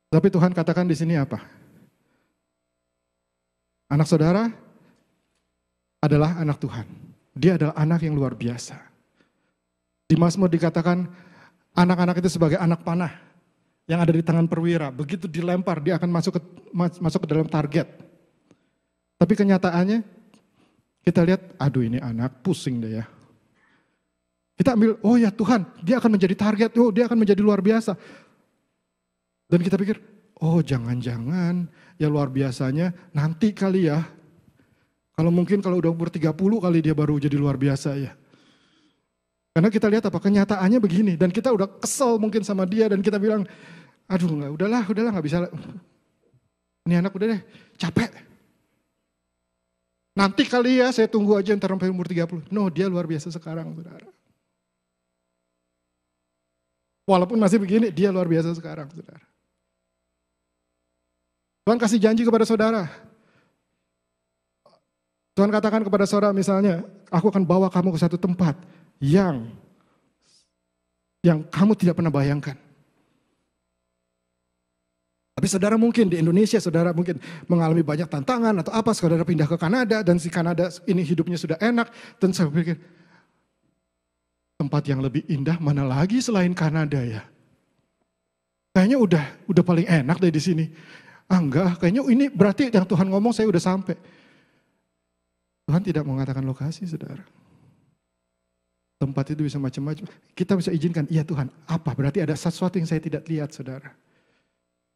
Tapi Tuhan katakan di sini apa? Anak saudara adalah anak Tuhan. Dia adalah anak yang luar biasa. Di Mazmur dikatakan anak-anak itu sebagai anak panah yang ada di tangan perwira. Begitu dilempar dia akan masuk ke dalam target. Tapi kenyataannya Kita lihat, aduh ini anak pusing deh ya. Kita ambil, oh ya Tuhan, dia akan menjadi target, oh dia akan menjadi luar biasa. Dan kita pikir, oh jangan-jangan ya luar biasanya nanti kali ya. Kalau mungkin kalau udah umur 30 kali dia baru jadi luar biasa ya. Karena kita lihat apa kenyataannya begini. Dan kita udah kesel mungkin sama dia dan kita bilang, aduh udahlah gak bisa. Ini anak udah deh, capek. Nanti kali ya saya tunggu aja ntar sampai umur 30. No, dia luar biasa sekarang saudara. Walaupun masih begini, dia luar biasa sekarang saudara. Tuhan kasih janji kepada saudara. Tuhan katakan kepada saudara misalnya, aku akan bawa kamu ke satu tempat yang kamu tidak pernah bayangkan. Tapi saudara mungkin di Indonesia, saudara mungkin mengalami banyak tantangan atau apa, saudara pindah ke Kanada dan si Kanada ini hidupnya sudah enak. Dan saya pikir, tempat yang lebih indah mana lagi selain Kanada ya? Kayaknya udah paling enak deh di sini. Enggak, kayaknya ini berarti yang Tuhan ngomong saya udah sampai. Tuhan tidak mengatakan lokasi, saudara. Tempat itu bisa macam-macam. Kita bisa izinkan, iya Tuhan, apa? Berarti ada sesuatu yang saya tidak lihat, saudara.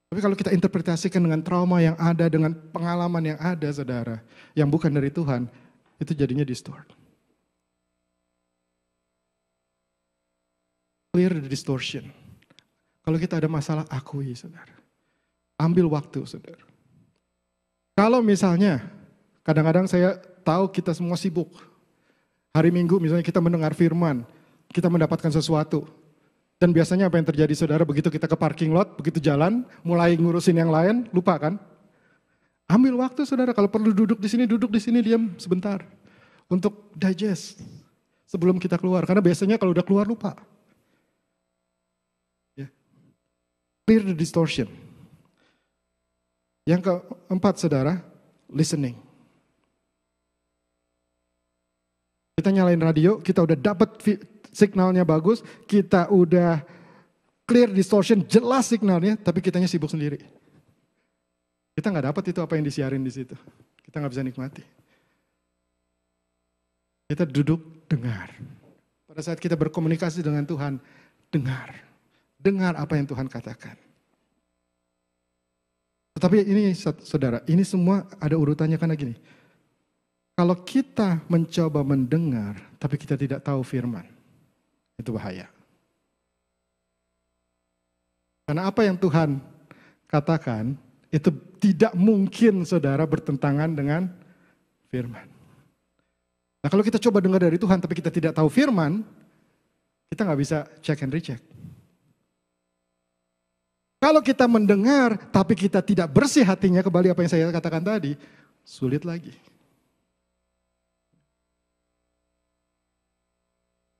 Tapi kalau kita interpretasikan dengan trauma yang ada, dengan pengalaman yang ada, saudara, yang bukan dari Tuhan, itu jadinya distort. Clear the distortion. Kalau kita ada masalah, akui, saudara. Ambil waktu, saudara. Kalau misalnya, kadang-kadang saya tahu kita semua sibuk. Hari Minggu misalnya kita mendengar firman, kita mendapatkan sesuatu. Dan biasanya apa yang terjadi saudara, begitu kita ke parking lot, begitu jalan, mulai ngurusin yang lain, lupa kan? Ambil waktu saudara, kalau perlu duduk di sini, diam sebentar. Untuk digest sebelum kita keluar, karena biasanya kalau udah keluar lupa. Clear the distortion. Yang keempat saudara, listening. Kita nyalain radio, kita udah dapat signalnya bagus, kita udah clear distortion, jelas signalnya, tapi kitanya sibuk sendiri. Kita nggak dapat itu apa yang disiarin di situ. Kita nggak bisa nikmati. Kita duduk dengar. Pada saat kita berkomunikasi dengan Tuhan, dengar. Dengar apa yang Tuhan katakan. Tetapi ini saudara, ini semua ada urutannya karena gini. Kalau kita mencoba mendengar, tapi kita tidak tahu firman, itu bahaya. Karena apa yang Tuhan katakan, itu tidak mungkin saudara bertentangan dengan firman. Nah kalau kita coba dengar dari Tuhan, tapi kita tidak tahu firman, kita nggak bisa check and recheck. Kalau kita mendengar, tapi kita tidak bersih hatinya, kembali apa yang saya katakan tadi, sulit lagi.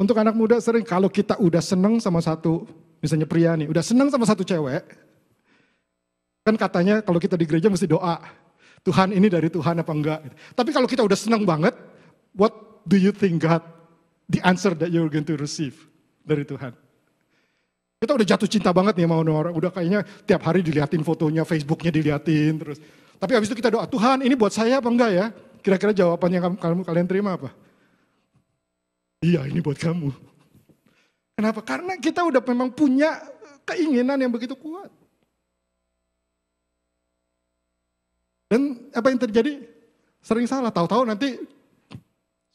Untuk anak muda sering, kalau kita udah seneng sama satu, misalnya pria nih, udah seneng sama satu cewek, kan katanya kalau kita di gereja mesti doa, Tuhan ini dari Tuhan apa enggak. Tapi kalau kita udah seneng banget, what do you think God, the answer that you're going to receive dari Tuhan? Kita udah jatuh cinta banget nih sama orang, udah kayaknya tiap hari diliatin fotonya, Facebooknya diliatin terus. Tapi habis itu kita doa, Tuhan ini buat saya apa enggak ya? Kira-kira jawaban yang kalian terima apa? Iya ini buat kamu. Kenapa? Karena kita udah memang punya keinginan yang begitu kuat. Dan apa yang terjadi? Sering salah, tahu-tahu nanti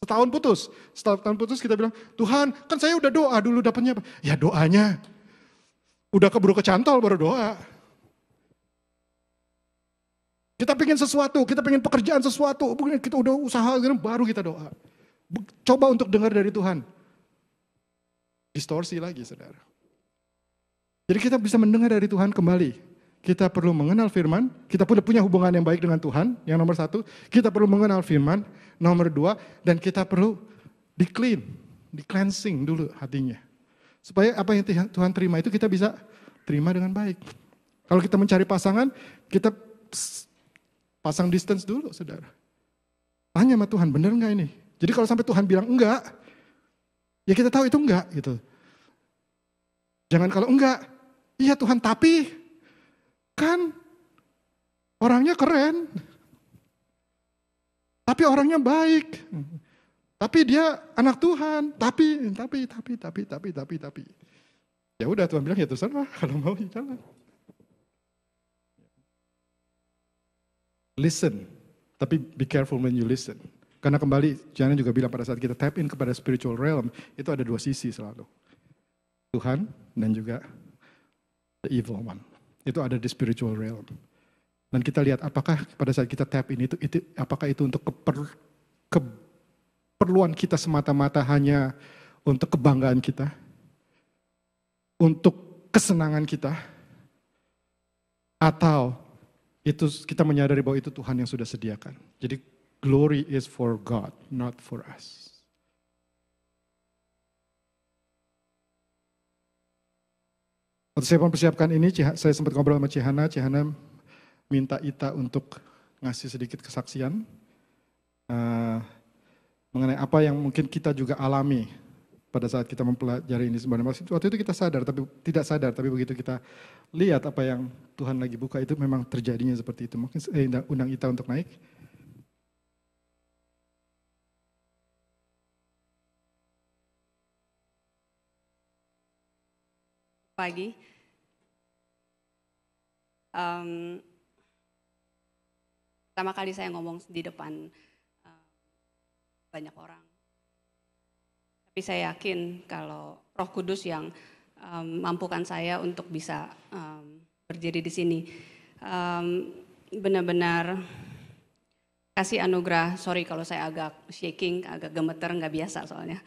setahun putus. Setahun putus kita bilang, Tuhan kan saya udah doa dulu dapatnya apa? Ya doanya. Udah keburu kecantol baru doa. Kita pengen sesuatu, kita pengen pekerjaan sesuatu, kita udah usaha baru kita doa. Coba untuk dengar dari Tuhan. Distorsi lagi saudara. Jadi kita bisa mendengar dari Tuhan kembali. Kita perlu mengenal firman, kita punya hubungan yang baik dengan Tuhan, yang nomor satu. Kita perlu mengenal firman, nomor dua. Dan kita perlu di-cleansing dulu hatinya. Supaya apa yang Tuhan terima itu kita bisa terima dengan baik. Kalau kita mencari pasangan, kita pasang distance dulu, saudara. Tanya sama Tuhan, benar enggak ini? Jadi kalau sampai Tuhan bilang enggak, ya kita tahu itu enggak gitu. Jangan kalau enggak, iya Tuhan tapi kan orangnya keren. Tapi orangnya baik. Tapi dia anak Tuhan. Tapi. Ya udah Tuhan bilang ya terserah, kalau mau ya jalan. Listen, tapi be careful when you listen. Karena kembali, Jana juga bilang pada saat kita tap in kepada spiritual realm, itu ada dua sisi selalu. Tuhan dan juga the evil one. Itu ada di spiritual realm. Dan kita lihat apakah pada saat kita tap in itu apakah itu untuk keperluan kita semata-mata hanya untuk kebanggaan kita, untuk kesenangan kita, atau itu kita menyadari bahwa itu Tuhan yang sudah sediakan. Jadi glory is for God, not for us. Waktu saya mempersiapkan ini, saya sempat ngobrol sama Cihana minta Ita untuk ngasih sedikit kesaksian mengenai apa yang mungkin kita juga alami pada saat kita mempelajari ini sebenarnya. Waktu itu kita tidak sadar, tapi begitu kita lihat apa yang Tuhan lagi buka itu memang terjadinya seperti itu. Mungkin undang Ita untuk naik. Pagi. Pertama kali saya ngomong di depan banyak orang. Tapi saya yakin kalau Roh Kudus yang mampukan saya untuk bisa berdiri di sini. Benar-benar kasih anugerah, sorry kalau saya agak shaking, agak gemeter, nggak biasa soalnya.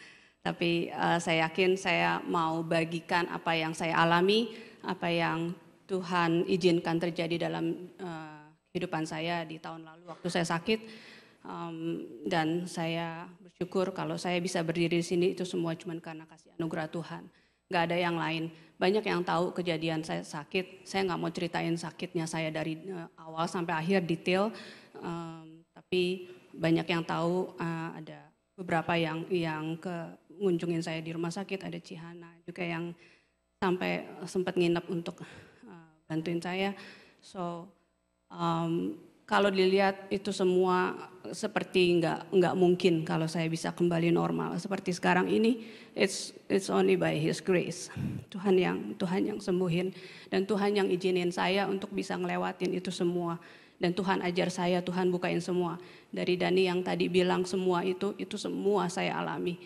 Tapi saya yakin saya mau bagikan apa yang saya alami, apa yang Tuhan izinkan terjadi dalam kehidupan saya di tahun lalu waktu saya sakit. Dan saya bersyukur kalau saya bisa berdiri di sini itu semua cuma karena kasih anugerah Tuhan. Gak ada yang lain. Banyak yang tahu kejadian saya sakit. Saya nggak mau ceritain sakitnya saya dari awal sampai akhir detail. Tapi banyak yang tahu ada beberapa yang ngunjungin saya di rumah sakit. Ada Cihana juga yang sampai sempat nginep untuk bantuin saya. So kalau dilihat itu semua seperti nggak mungkin kalau saya bisa kembali normal seperti sekarang ini. It's only by His grace. Tuhan yang sembuhin dan Tuhan yang izinin saya untuk bisa ngelewatin itu semua. Dan Tuhan ajar saya, Tuhan bukain semua. Dari Dani yang tadi bilang semua itu semua saya alami.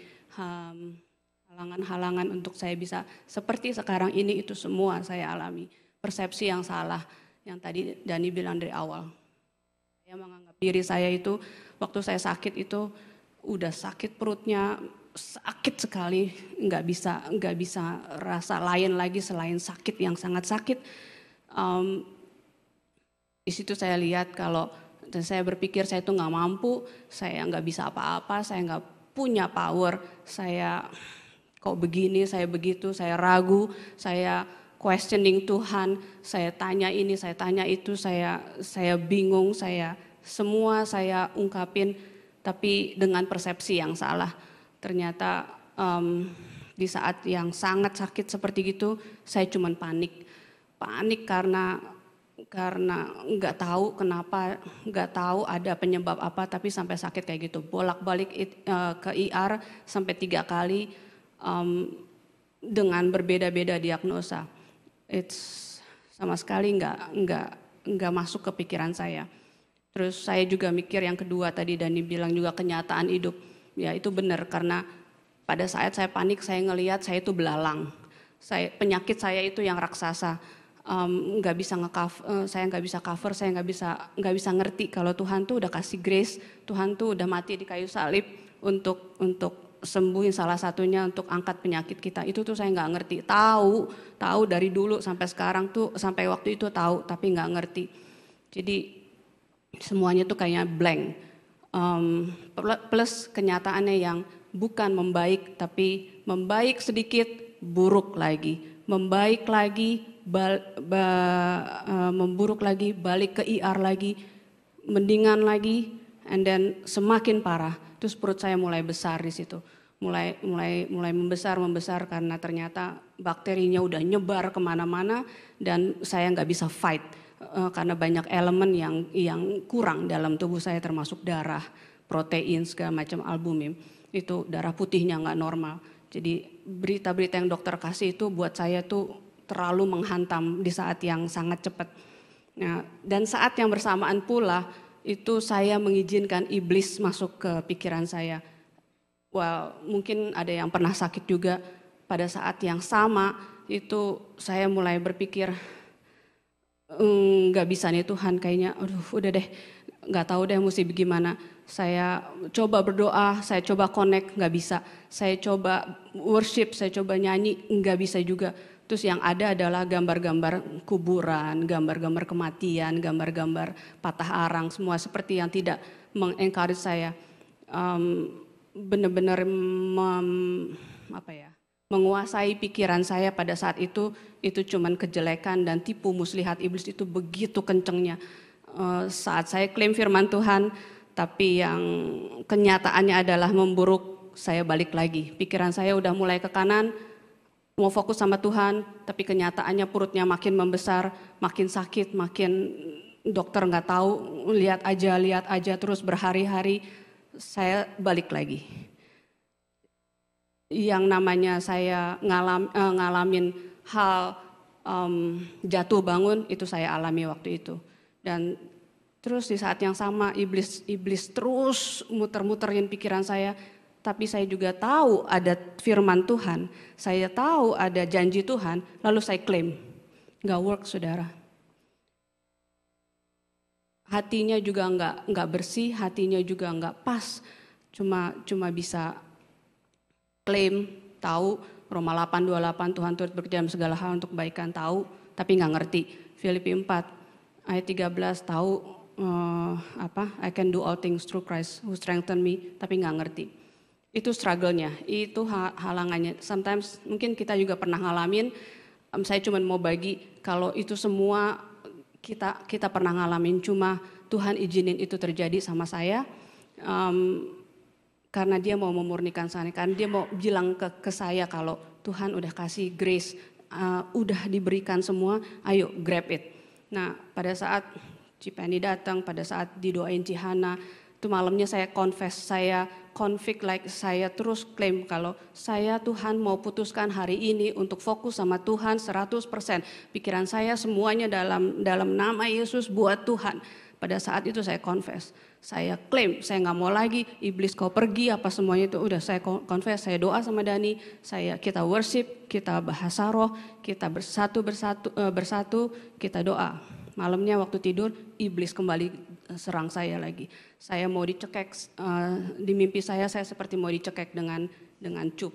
Halangan-halangan untuk saya bisa seperti sekarang ini itu semua saya alami. Persepsi yang salah yang tadi Dani bilang dari awal. Saya menganggap diri saya itu waktu saya sakit itu udah sakit perutnya, sakit sekali, nggak bisa rasa lain lagi selain sakit yang sangat sakit. Di situ saya lihat dan saya berpikir saya itu nggak mampu, saya nggak bisa apa-apa, saya nggak punya power, saya kok begini, saya begitu, saya ragu, saya questioning Tuhan, saya tanya ini, saya tanya itu, saya bingung, semua saya ungkapin, tapi dengan persepsi yang salah. Ternyata di saat yang sangat sakit seperti gitu, saya cuman panik karena nggak tahu kenapa, nggak tahu ada penyebab apa, tapi sampai sakit kayak gitu, bolak-balik ke IR sampai 3 kali dengan berbeda-beda diagnosa. It's sama sekali nggak masuk ke pikiran saya. Terus saya juga mikir yang kedua tadi Dani bilang juga kenyataan hidup. Ya itu benar karena pada saat saya panik saya ngelihat saya itu belalang. Penyakit saya itu yang raksasa. Nggak bisa saya nggak bisa cover, saya nggak bisa ngerti kalau Tuhan tuh udah kasih grace, Tuhan tuh udah mati di kayu salib untuk sembuhin salah satunya untuk angkat penyakit kita. Itu tuh saya nggak ngerti. Tahu dari dulu sampai sekarang tuh sampai waktu itu tahu tapi nggak ngerti. Jadi semuanya tuh kayaknya blank. Plus kenyataannya yang bukan membaik tapi membaik sedikit buruk lagi, membaik lagi memburuk lagi, balik ke IR lagi, mendingan lagi, and then semakin parah. Terus perut saya mulai besar di situ, mulai membesar karena ternyata bakterinya udah nyebar kemana-mana dan saya nggak bisa fight karena banyak elemen yang kurang dalam tubuh saya termasuk darah, protein segala macam albumin, itu darah putihnya nggak normal. Jadi berita-berita yang dokter kasih itu buat saya tuh terlalu menghantam di saat yang sangat cepat. Nah, dan saat yang bersamaan pula itu saya mengizinkan iblis masuk ke pikiran saya. Well, mungkin ada yang pernah sakit juga. Pada saat yang sama itu saya mulai berpikir, nggak bisa nih Tuhan, kayaknya aduh udah deh, nggak tahu deh mesti bagaimana. Saya coba berdoa, saya coba connect, nggak bisa. Saya coba worship, saya coba nyanyi, nggak bisa juga. Terus yang ada adalah gambar-gambar kuburan, gambar-gambar kematian, gambar-gambar patah arang, semua seperti yang tidak mengencourage saya. Benar-benar menguasai pikiran saya pada saat itu cuman kejelekan dan tipu muslihat iblis itu begitu kencengnya. Saat saya klaim firman Tuhan, tapi yang kenyataannya adalah memburuk, saya balik lagi. Pikiran saya udah mulai ke kanan, mau fokus sama Tuhan, tapi kenyataannya perutnya makin membesar, makin sakit, makin dokter nggak tahu, lihat aja terus berhari-hari, saya balik lagi. Yang namanya saya ngalamin hal jatuh bangun itu saya alami waktu itu. Dan terus di saat yang sama iblis terus muter-muterin pikiran saya. Tapi saya juga tahu ada firman Tuhan, saya tahu ada janji Tuhan, lalu saya klaim. Gak work saudara. Hatinya juga nggak bersih, hatinya juga nggak pas. Cuma bisa klaim, tahu Roma 8:28 Tuhan turut bekerja dalam segala hal untuk kebaikan, tahu tapi nggak ngerti. Filipi 4 ayat 13 tahu I can do all things through Christ who strengthen me, tapi nggak ngerti. Itu struggle-nya, itu halangannya. Sometimes mungkin kita juga pernah ngalamin. Saya cuma mau bagi kalau itu semua kita pernah ngalamin, cuma Tuhan izinin itu terjadi sama saya. Karena dia mau memurnikan saya, karena dia mau bilang ke saya kalau Tuhan udah kasih grace, udah diberikan semua, ayo grab it. Nah pada saat Cipeni datang, pada saat didoain Cihana, itu malamnya saya confess, saya conflict like saya terus klaim kalau saya Tuhan mau putuskan hari ini untuk fokus sama Tuhan 100%. Pikiran saya semuanya dalam nama Yesus buat Tuhan. Pada saat itu saya confess, saya klaim, saya nggak mau lagi iblis kau pergi apa semuanya itu udah saya confess, saya doa sama Dani, kita worship, kita bahasa roh, kita bersatu, kita doa. Malamnya waktu tidur iblis kembali serang saya lagi. Saya mau dicekek, di mimpi saya seperti mau dicekek dengan cup.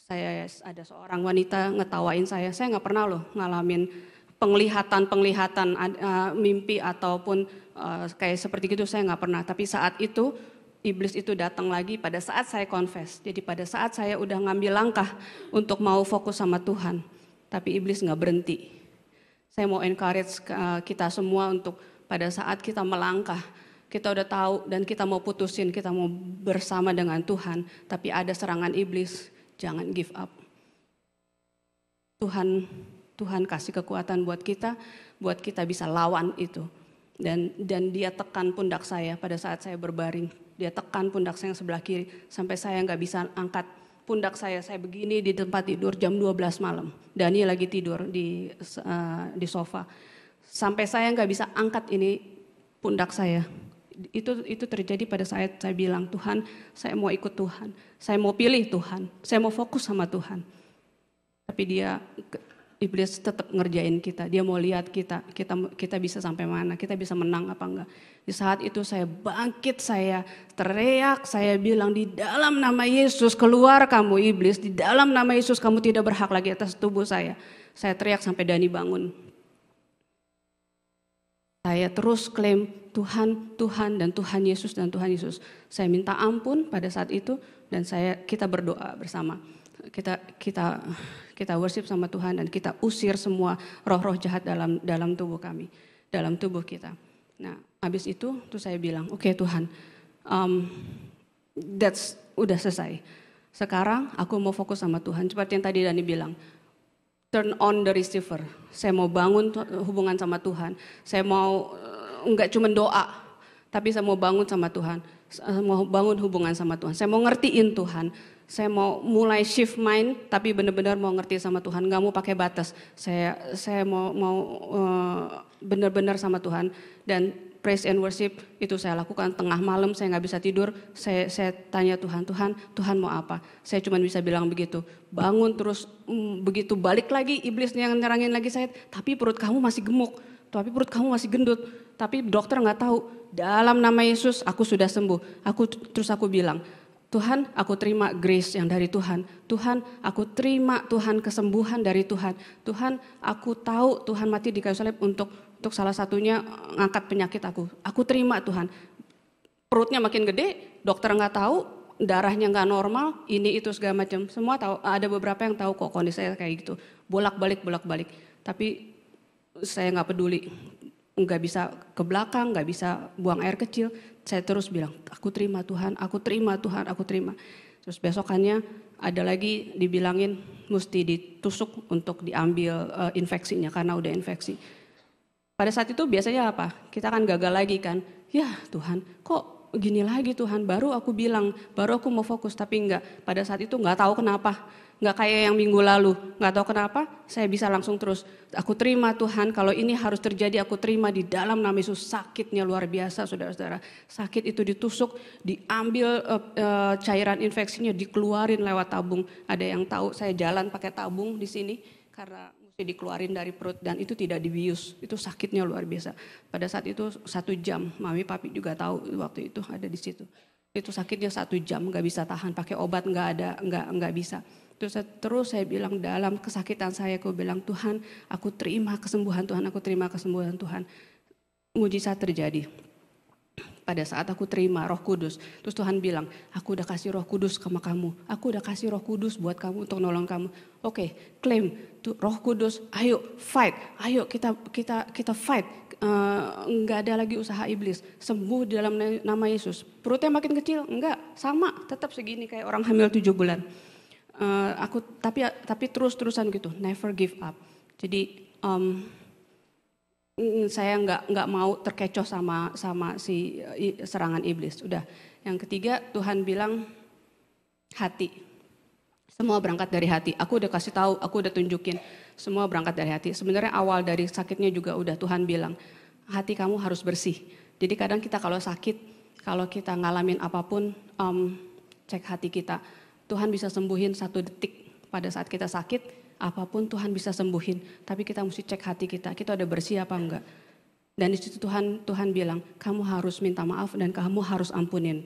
Saya ada seorang wanita ngetawain saya nggak pernah loh ngalamin penglihatan mimpi ataupun kayak seperti gitu, saya nggak pernah. Tapi saat itu iblis itu datang lagi pada saat saya confess. Jadi pada saat saya udah ngambil langkah untuk mau fokus sama Tuhan, tapi iblis nggak berhenti. Saya mau encourage kita semua untuk pada saat kita melangkah, kita udah tahu dan kita mau putusin, kita mau bersama dengan Tuhan, tapi ada serangan iblis, jangan give up. Tuhan kasih kekuatan buat kita bisa lawan itu. Dan dia tekan pundak saya pada saat saya berbaring. Dia tekan pundak saya yang sebelah kiri sampai saya nggak bisa angkat pundak saya begini di tempat tidur jam 12 malam. Dani lagi tidur di sofa. Sampai saya nggak bisa angkat ini pundak saya. Itu terjadi pada saat saya bilang, Tuhan, saya mau ikut Tuhan. Saya mau pilih Tuhan. Saya mau fokus sama Tuhan. Tapi iblis tetap ngerjain kita. Dia mau lihat kita bisa sampai mana, kita bisa menang apa enggak. Di saat itu saya bangkit, saya teriak, saya bilang di dalam nama Yesus keluar kamu iblis, di dalam nama Yesus kamu tidak berhak lagi atas tubuh saya. Saya teriak sampai Dani bangun. Saya terus klaim Tuhan, Tuhan dan Tuhan Yesus dan Tuhan Yesus. Saya minta ampun pada saat itu dan kita berdoa bersama. Kita worship sama Tuhan dan kita usir semua roh-roh jahat dalam tubuh kami, dalam tubuh kita. Nah, habis itu tuh saya bilang, oke Tuhan, udah selesai. Sekarang aku mau fokus sama Tuhan. Seperti yang tadi Dani bilang, turn on the receiver. Saya mau bangun hubungan sama Tuhan. Saya mau enggak cuma doa, tapi saya mau bangun sama Tuhan. mau bangun hubungan sama Tuhan. Saya mau ngertiin Tuhan. Saya mau mulai shift mind, tapi benar-benar mau ngerti sama Tuhan, nggak mau pakai batas. Saya mau benar-benar sama Tuhan. Dan praise and worship itu saya lakukan tengah malam, saya nggak bisa tidur. Saya tanya Tuhan mau apa? Saya cuma bisa bilang begitu. Bangun terus begitu balik lagi iblisnya yang nyerangin lagi saya. Tapi perut kamu masih gemuk, tapi perut kamu masih gendut. Tapi dokter nggak tahu. Dalam nama Yesus aku sudah sembuh. Terus aku bilang, Tuhan, aku terima grace yang dari Tuhan. Tuhan, aku terima Tuhan kesembuhan dari Tuhan. Tuhan, aku tahu Tuhan mati di kayu salib untuk salah satunya ngangkat penyakit aku. Aku terima Tuhan. Perutnya makin gede, dokter nggak tahu, darahnya nggak normal, ini itu segala macam. Semua tahu. Ada beberapa yang tahu kok kondisi saya kayak gitu. Bolak-balik. Tapi saya nggak peduli. Nggak bisa ke belakang, nggak bisa buang air kecil. Saya terus bilang, aku terima Tuhan, aku terima Tuhan, aku terima. Terus besokannya ada lagi dibilangin mesti ditusuk untuk diambil infeksinya karena udah infeksi. Pada saat itu biasanya apa? Kita kan gagal lagi kan. Ya Tuhan, kok gini lagi Tuhan? Baru aku bilang, baru aku mau fokus, tapi enggak. Pada saat itu enggak tahu kenapa. Enggak kayak yang minggu lalu, enggak tahu kenapa saya bisa langsung terus. Aku terima Tuhan, kalau ini harus terjadi aku terima di dalam nama Yesus. Sakitnya luar biasa saudara-saudara. Sakit itu ditusuk, diambil cairan infeksinya, dikeluarin lewat tabung. Ada yang tahu saya jalan pakai tabung di sini karena mesti dikeluarin dari perut dan itu tidak dibius. Itu sakitnya luar biasa. Pada saat itu 1 jam, mami papi juga tahu waktu itu ada di situ. Itu sakitnya 1 jam, nggak bisa tahan, pakai obat nggak bisa. Terus saya bilang dalam kesakitan saya, aku bilang Tuhan, aku terima kesembuhan Tuhan, aku terima kesembuhan Tuhan. Mujizat terjadi. Pada saat aku terima Roh Kudus, terus Tuhan bilang, aku udah kasih Roh Kudus sama kamu, aku udah kasih Roh Kudus buat kamu untuk nolong kamu. Oke, klaim tuh Roh Kudus, ayo fight, ayo kita fight. Enggak ada lagi usaha iblis, sembuh di dalam nama Yesus. Perutnya makin kecil, enggak, sama, tetap segini kayak orang hamil 7 bulan. Aku tapi terus-terusan gitu, never give up. Jadi saya nggak mau terkecoh sama si serangan iblis. Udah. Yang ketiga Tuhan bilang hati. Semua berangkat dari hati. Aku udah kasih tahu, aku udah tunjukin. Semua berangkat dari hati. Sebenarnya awal dari sakitnya juga udah Tuhan bilang hati kamu harus bersih. Jadi kadang kita kalau sakit, kalau kita ngalamin apapun, cek hati kita. Tuhan bisa sembuhin 1 detik pada saat kita sakit, apapun Tuhan bisa sembuhin. Tapi kita mesti cek hati kita udah bersih apa enggak. Dan di situ Tuhan bilang, kamu harus minta maaf dan kamu harus ampunin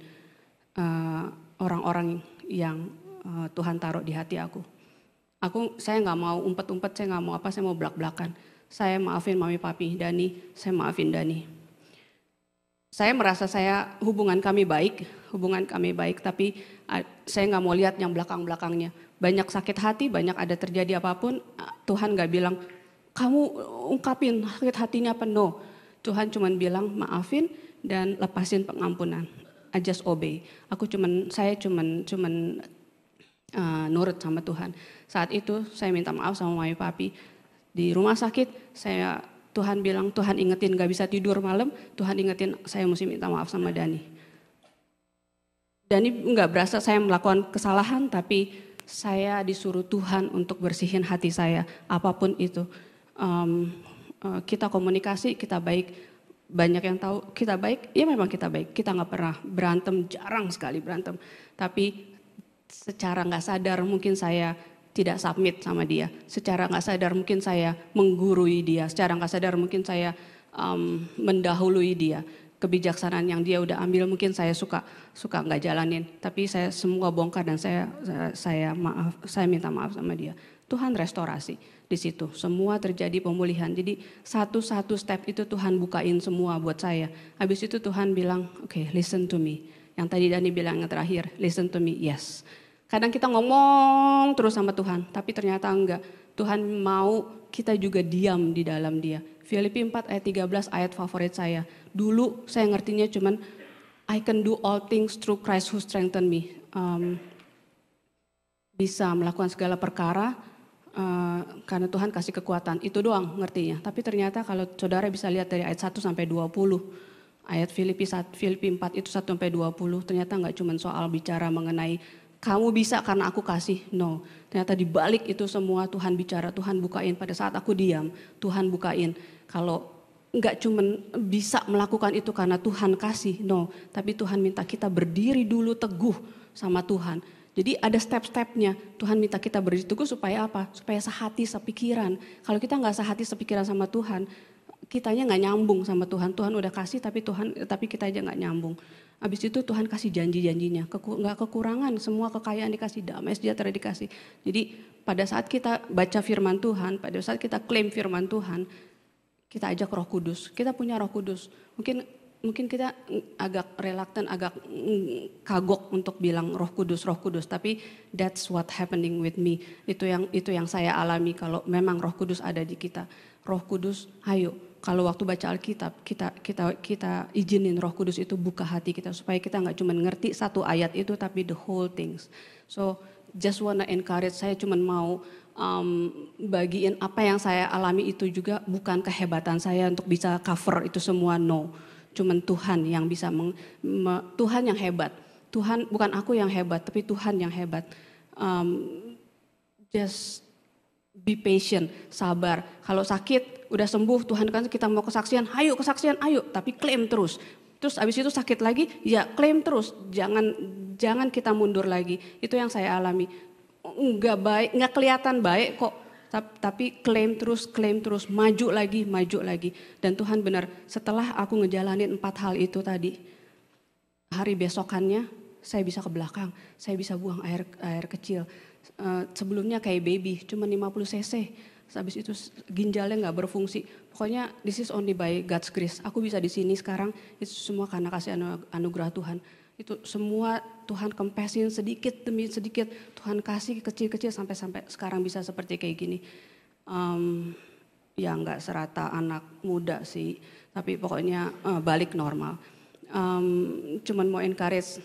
orang-orang yang Tuhan taruh di hati aku. Saya nggak mau umpet-umpet, saya nggak mau apa, saya mau belak-belakan. Saya maafin mami papi, Dani, saya maafin Dani. Saya merasa hubungan kami baik, tapi saya nggak mau lihat yang belakang-belakangnya. Banyak sakit hati, banyak ada terjadi apapun, Tuhan nggak bilang, kamu ungkapin sakit hatinya penuh. Tuhan cuma bilang maafin dan lepasin pengampunan. I just obey. Saya cuman nurut sama Tuhan. Saat itu saya minta maaf sama mami papi. Di rumah sakit Tuhan bilang, Tuhan ingetin gak bisa tidur malam, Tuhan ingetin saya mesti minta maaf sama Dani. Dani gak berasa saya melakukan kesalahan, tapi saya disuruh Tuhan untuk bersihin hati saya, apapun itu. Kita komunikasi, kita baik, banyak yang tahu kita baik, ya memang kita baik. Kita gak pernah berantem, jarang sekali berantem. Tapi secara gak sadar mungkin saya tidak submit sama dia. Secara nggak sadar mungkin saya menggurui dia. Secara nggak sadar mungkin saya mendahului dia. Kebijaksanaan yang dia udah ambil mungkin saya suka nggak jalanin. Tapi saya semua bongkar dan saya minta maaf sama dia. Tuhan restorasi di situ. Semua terjadi pemulihan. Jadi satu-satu step itu Tuhan bukain semua buat saya. Habis itu Tuhan bilang, oke, listen to me. Yang tadi Dani bilang yang terakhir, listen to me, yes. Kadang kita ngomong terus sama Tuhan, tapi ternyata enggak. Tuhan mau kita juga diam di dalam Dia. Filipi 4 ayat 13 ayat favorit saya. Dulu saya ngertinya cuman I can do all things through Christ who strengthen me. Bisa melakukan segala perkara karena Tuhan kasih kekuatan. Itu doang ngertinya. Tapi ternyata kalau saudara bisa lihat dari ayat 1 sampai 20. Ayat Filipi 4 itu 1-20 ternyata nggak cuma soal bicara mengenai kamu bisa karena aku kasih. No, ternyata di balik itu semua Tuhan bicara, Tuhan bukain. Pada saat aku diam, Tuhan bukain. Kalau nggak cuma bisa melakukan itu karena Tuhan kasih, no. Tapi Tuhan minta kita berdiri dulu teguh sama Tuhan. Jadi ada step-stepnya. Tuhan minta kita berdiri teguh supaya apa? Supaya sehati, sepikiran. Kalau kita nggak sehati, sepikiran sama Tuhan, kitanya nggak nyambung sama Tuhan. Tuhan udah kasih tapi kita aja nggak nyambung. Habis itu Tuhan kasih janji-janjinya, nggak kekurangan, semua kekayaan dikasih, damai sejahtera dikasih. Jadi pada saat kita baca firman Tuhan, pada saat kita klaim firman Tuhan, kita ajak Roh Kudus. Kita punya Roh Kudus. Mungkin kita agak reluctant, agak kagok untuk bilang Roh Kudus, tapi that's what happening with me. Itu yang saya alami kalau memang Roh Kudus ada di kita. Roh Kudus, ayo. Kalau waktu baca Alkitab, kita izinin Roh Kudus itu buka hati kita supaya kita nggak cuma ngerti satu ayat itu, tapi the whole things. So just wanna encourage, saya cuma mau bagiin apa yang saya alami itu juga bukan kehebatan saya untuk bisa cover itu semua, no. Cuman Tuhan yang bisa, Tuhan yang hebat. Tuhan, bukan aku yang hebat, tapi Tuhan yang hebat. Just be patient, sabar. Kalau sakit, udah sembuh, Tuhan kan kita mau kesaksian, ayo kesaksian, ayo. Tapi klaim terus. Terus abis itu sakit lagi, ya klaim terus. Jangan kita mundur lagi. Itu yang saya alami. Enggak baik, enggak kelihatan baik kok. Tapi klaim terus, maju lagi. Dan Tuhan benar, setelah aku ngejalanin 4 hal itu tadi, hari besokannya saya bisa ke belakang, saya bisa buang air kecil. Sebelumnya kayak baby, cuma 50 cc. Habis itu ginjalnya nggak berfungsi. Pokoknya this is only by God's grace. Aku bisa di sini sekarang, itu semua karena kasih anugerah Tuhan. Itu semua Tuhan kempesin sedikit demi sedikit. Tuhan kasih kecil-kecil sampai sekarang bisa seperti kayak gini. Ya nggak serata anak muda sih, tapi pokoknya balik normal. Cuman mau encourage,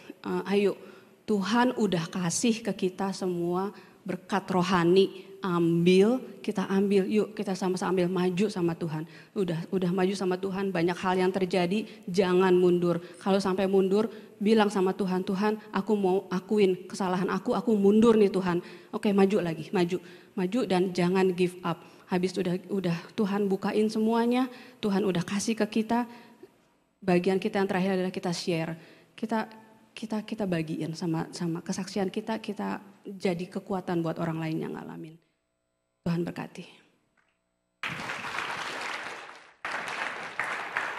ayo Tuhan udah kasih ke kita semua berkat rohani. Kita ambil, yuk kita sama-sama ambil, maju sama Tuhan. Udah maju sama Tuhan, banyak hal yang terjadi, jangan mundur. Kalau sampai mundur, bilang sama Tuhan, Tuhan aku mau akuin kesalahan aku mundur nih Tuhan. Oke, maju lagi, maju dan jangan give up. Habis udah Tuhan bukain semuanya, Tuhan udah kasih ke kita. Bagian kita yang terakhir adalah kita share. Kita bagiin sama kesaksian kita jadi kekuatan buat orang lain yang ngalamin. Tuhan berkati.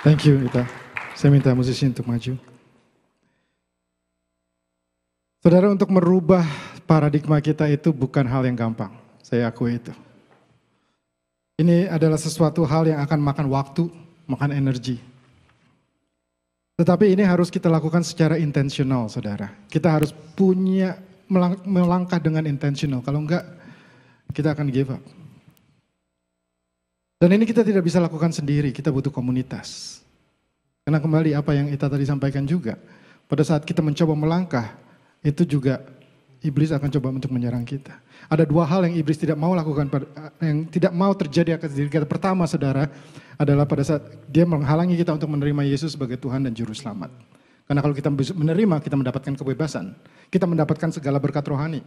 Thank you, Ita. Saya minta musisi untuk maju. Saudara, untuk merubah paradigma kita itu bukan hal yang gampang. Saya akui itu. Ini adalah sesuatu hal yang akan makan waktu, makan energi. Tetapi ini harus kita lakukan secara intensional, saudara. Kita harus melangkah dengan intensional. Kalau enggak, kita akan give up. Dan ini kita tidak bisa lakukan sendiri, kita butuh komunitas. Karena kembali apa yang Ita tadi sampaikan juga, pada saat kita mencoba melangkah, itu juga iblis akan coba untuk menyerang kita. Ada 2 hal yang iblis tidak mau lakukan, yang tidak mau terjadi akan diri kita. Pertama, saudara, adalah pada saat dia menghalangi kita untuk menerima Yesus sebagai Tuhan dan Juru Selamat. Karena kalau kita menerima, kita mendapatkan kebebasan. Kita mendapatkan segala berkat rohani.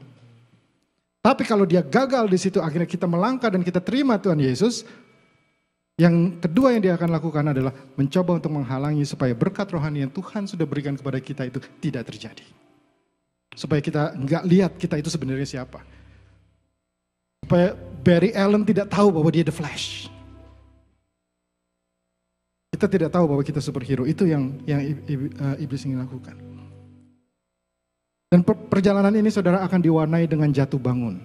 Tapi kalau dia gagal di situ, akhirnya kita melangkah dan kita terima Tuhan Yesus. Yang kedua yang dia akan lakukan adalah mencoba untuk menghalangi supaya berkat rohani yang Tuhan sudah berikan kepada kita itu tidak terjadi. Supaya kita nggak lihat kita itu sebenarnya siapa. Supaya Barry Allen tidak tahu bahwa dia the Flash. Kita tidak tahu bahwa kita superhero. Itu yang iblis ingin lakukan. Dan perjalanan ini saudara akan diwarnai dengan jatuh bangun.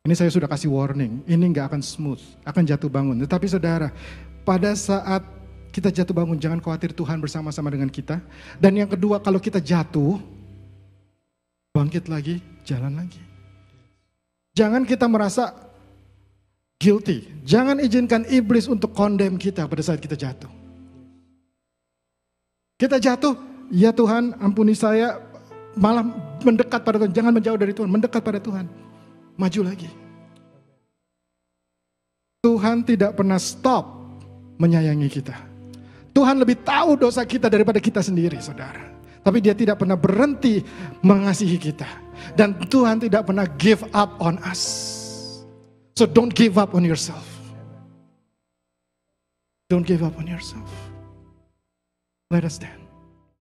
Ini saya sudah kasih warning, ini gak akan smooth, akan jatuh bangun. Tetapi saudara, pada saat kita jatuh bangun, jangan khawatir, Tuhan bersama-sama dengan kita. Dan yang kedua, kalau kita jatuh, bangkit lagi, jalan lagi. Jangan kita merasa guilty. Jangan izinkan iblis untuk condemn kita pada saat kita jatuh. Kita jatuh, ya Tuhan ampuni saya, malah mendekat pada Tuhan. Jangan menjauh dari Tuhan, mendekat pada Tuhan. Maju lagi. Tuhan tidak pernah stop menyayangi kita. Tuhan lebih tahu dosa kita daripada kita sendiri, saudara. Tapi dia tidak pernah berhenti mengasihi kita. Dan Tuhan tidak pernah give up on us. So don't give up on yourself. Don't give up on yourself. Let us stand.